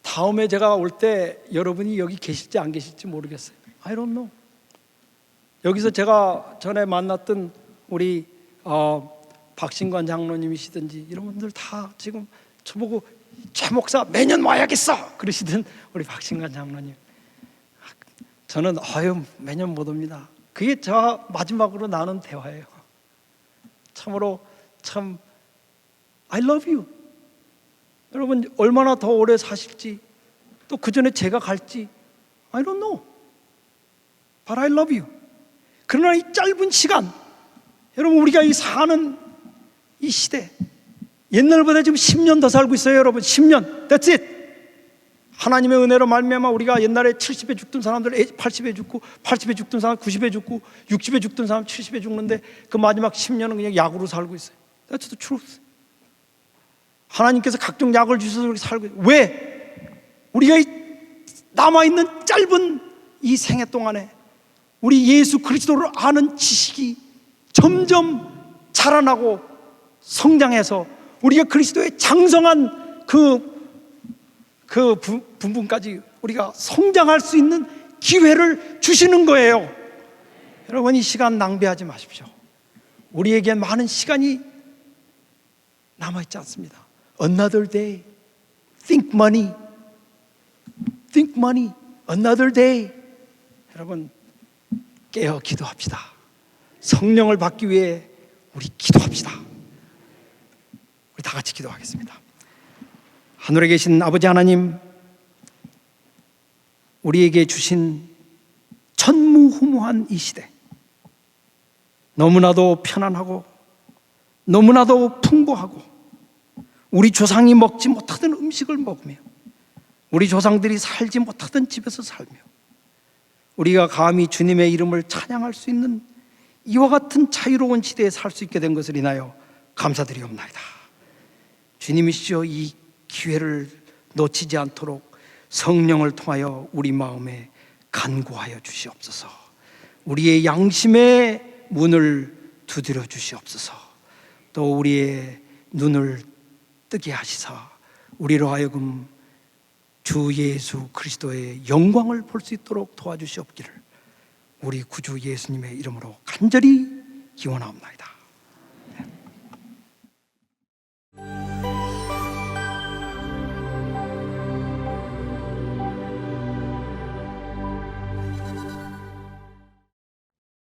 다음에 제가 올 때 여러분이 여기 계실지 안 계실지 모르겠어요. I don't know. 여기서 제가 전에 만났던 우리 박신관 장로님이시든지 이런 분들 다 지금 저보고 최 목사 매년 와야겠어 그러시던 우리 박신관 장로님, 저는 매년 못 옵니다. 그게 저 마지막으로 나눈 대화예요. 참으로 참 I love you. 여러분 얼마나 더 오래 사실지 또 그 전에 제가 갈지 I don't know. But I love you. 그러나 이 짧은 시간, 여러분 우리가 이 사는 이 시대, 옛날보다 지금 10년 더 살고 있어요. 여러분 10년, that's it. 하나님의 은혜로 말미암아 우리가 옛날에 70에 죽던 사람들 80에 죽고, 80에 죽던 사람 90에 죽고, 60에 죽던 사람 70에 죽는데 그 마지막 10년은 그냥 약으로 살고 있어요. That's the truth. 하나님께서 각종 약을 주셔서 우리 살고 있어요. 왜? 우리가 이 남아있는 짧은 이 생애 동안에 우리 예수 그리스도를 아는 지식이 점점 자라나고 성장해서 우리가 그리스도의 장성한 그 부분까지 우리가 성장할 수 있는 기회를 주시는 거예요. 여러분 이 시간 낭비하지 마십시오. 우리에게 많은 시간이 남아있지 않습니다. Another day. Think money. Think money. Another day. 여러분 깨어 기도합시다. 성령을 받기 위해 우리 기도합시다. 우리 다 같이 기도하겠습니다. 하늘에 계신 아버지 하나님, 우리에게 주신 전무후무한 이 시대, 너무나도 편안하고 너무나도 풍부하고 우리 조상이 먹지 못하던 음식을 먹으며 우리 조상들이 살지 못하던 집에서 살며 우리가 감히 주님의 이름을 찬양할 수 있는 이와 같은 자유로운 시대에 살 수 있게 된 것을 인하여 감사드리옵나이다. 주님이시여, 이 기회를 놓치지 않도록 성령을 통하여 우리 마음에 간구하여 주시옵소서. 우리의 양심의 문을 두드려 주시옵소서. 또 우리의 눈을 뜨게 하시사 우리로 하여금 주 예수 그리스도의 영광을 볼 수 있도록 도와주시옵기를 우리 구주 예수님의 이름으로 간절히 기원하옵나이다.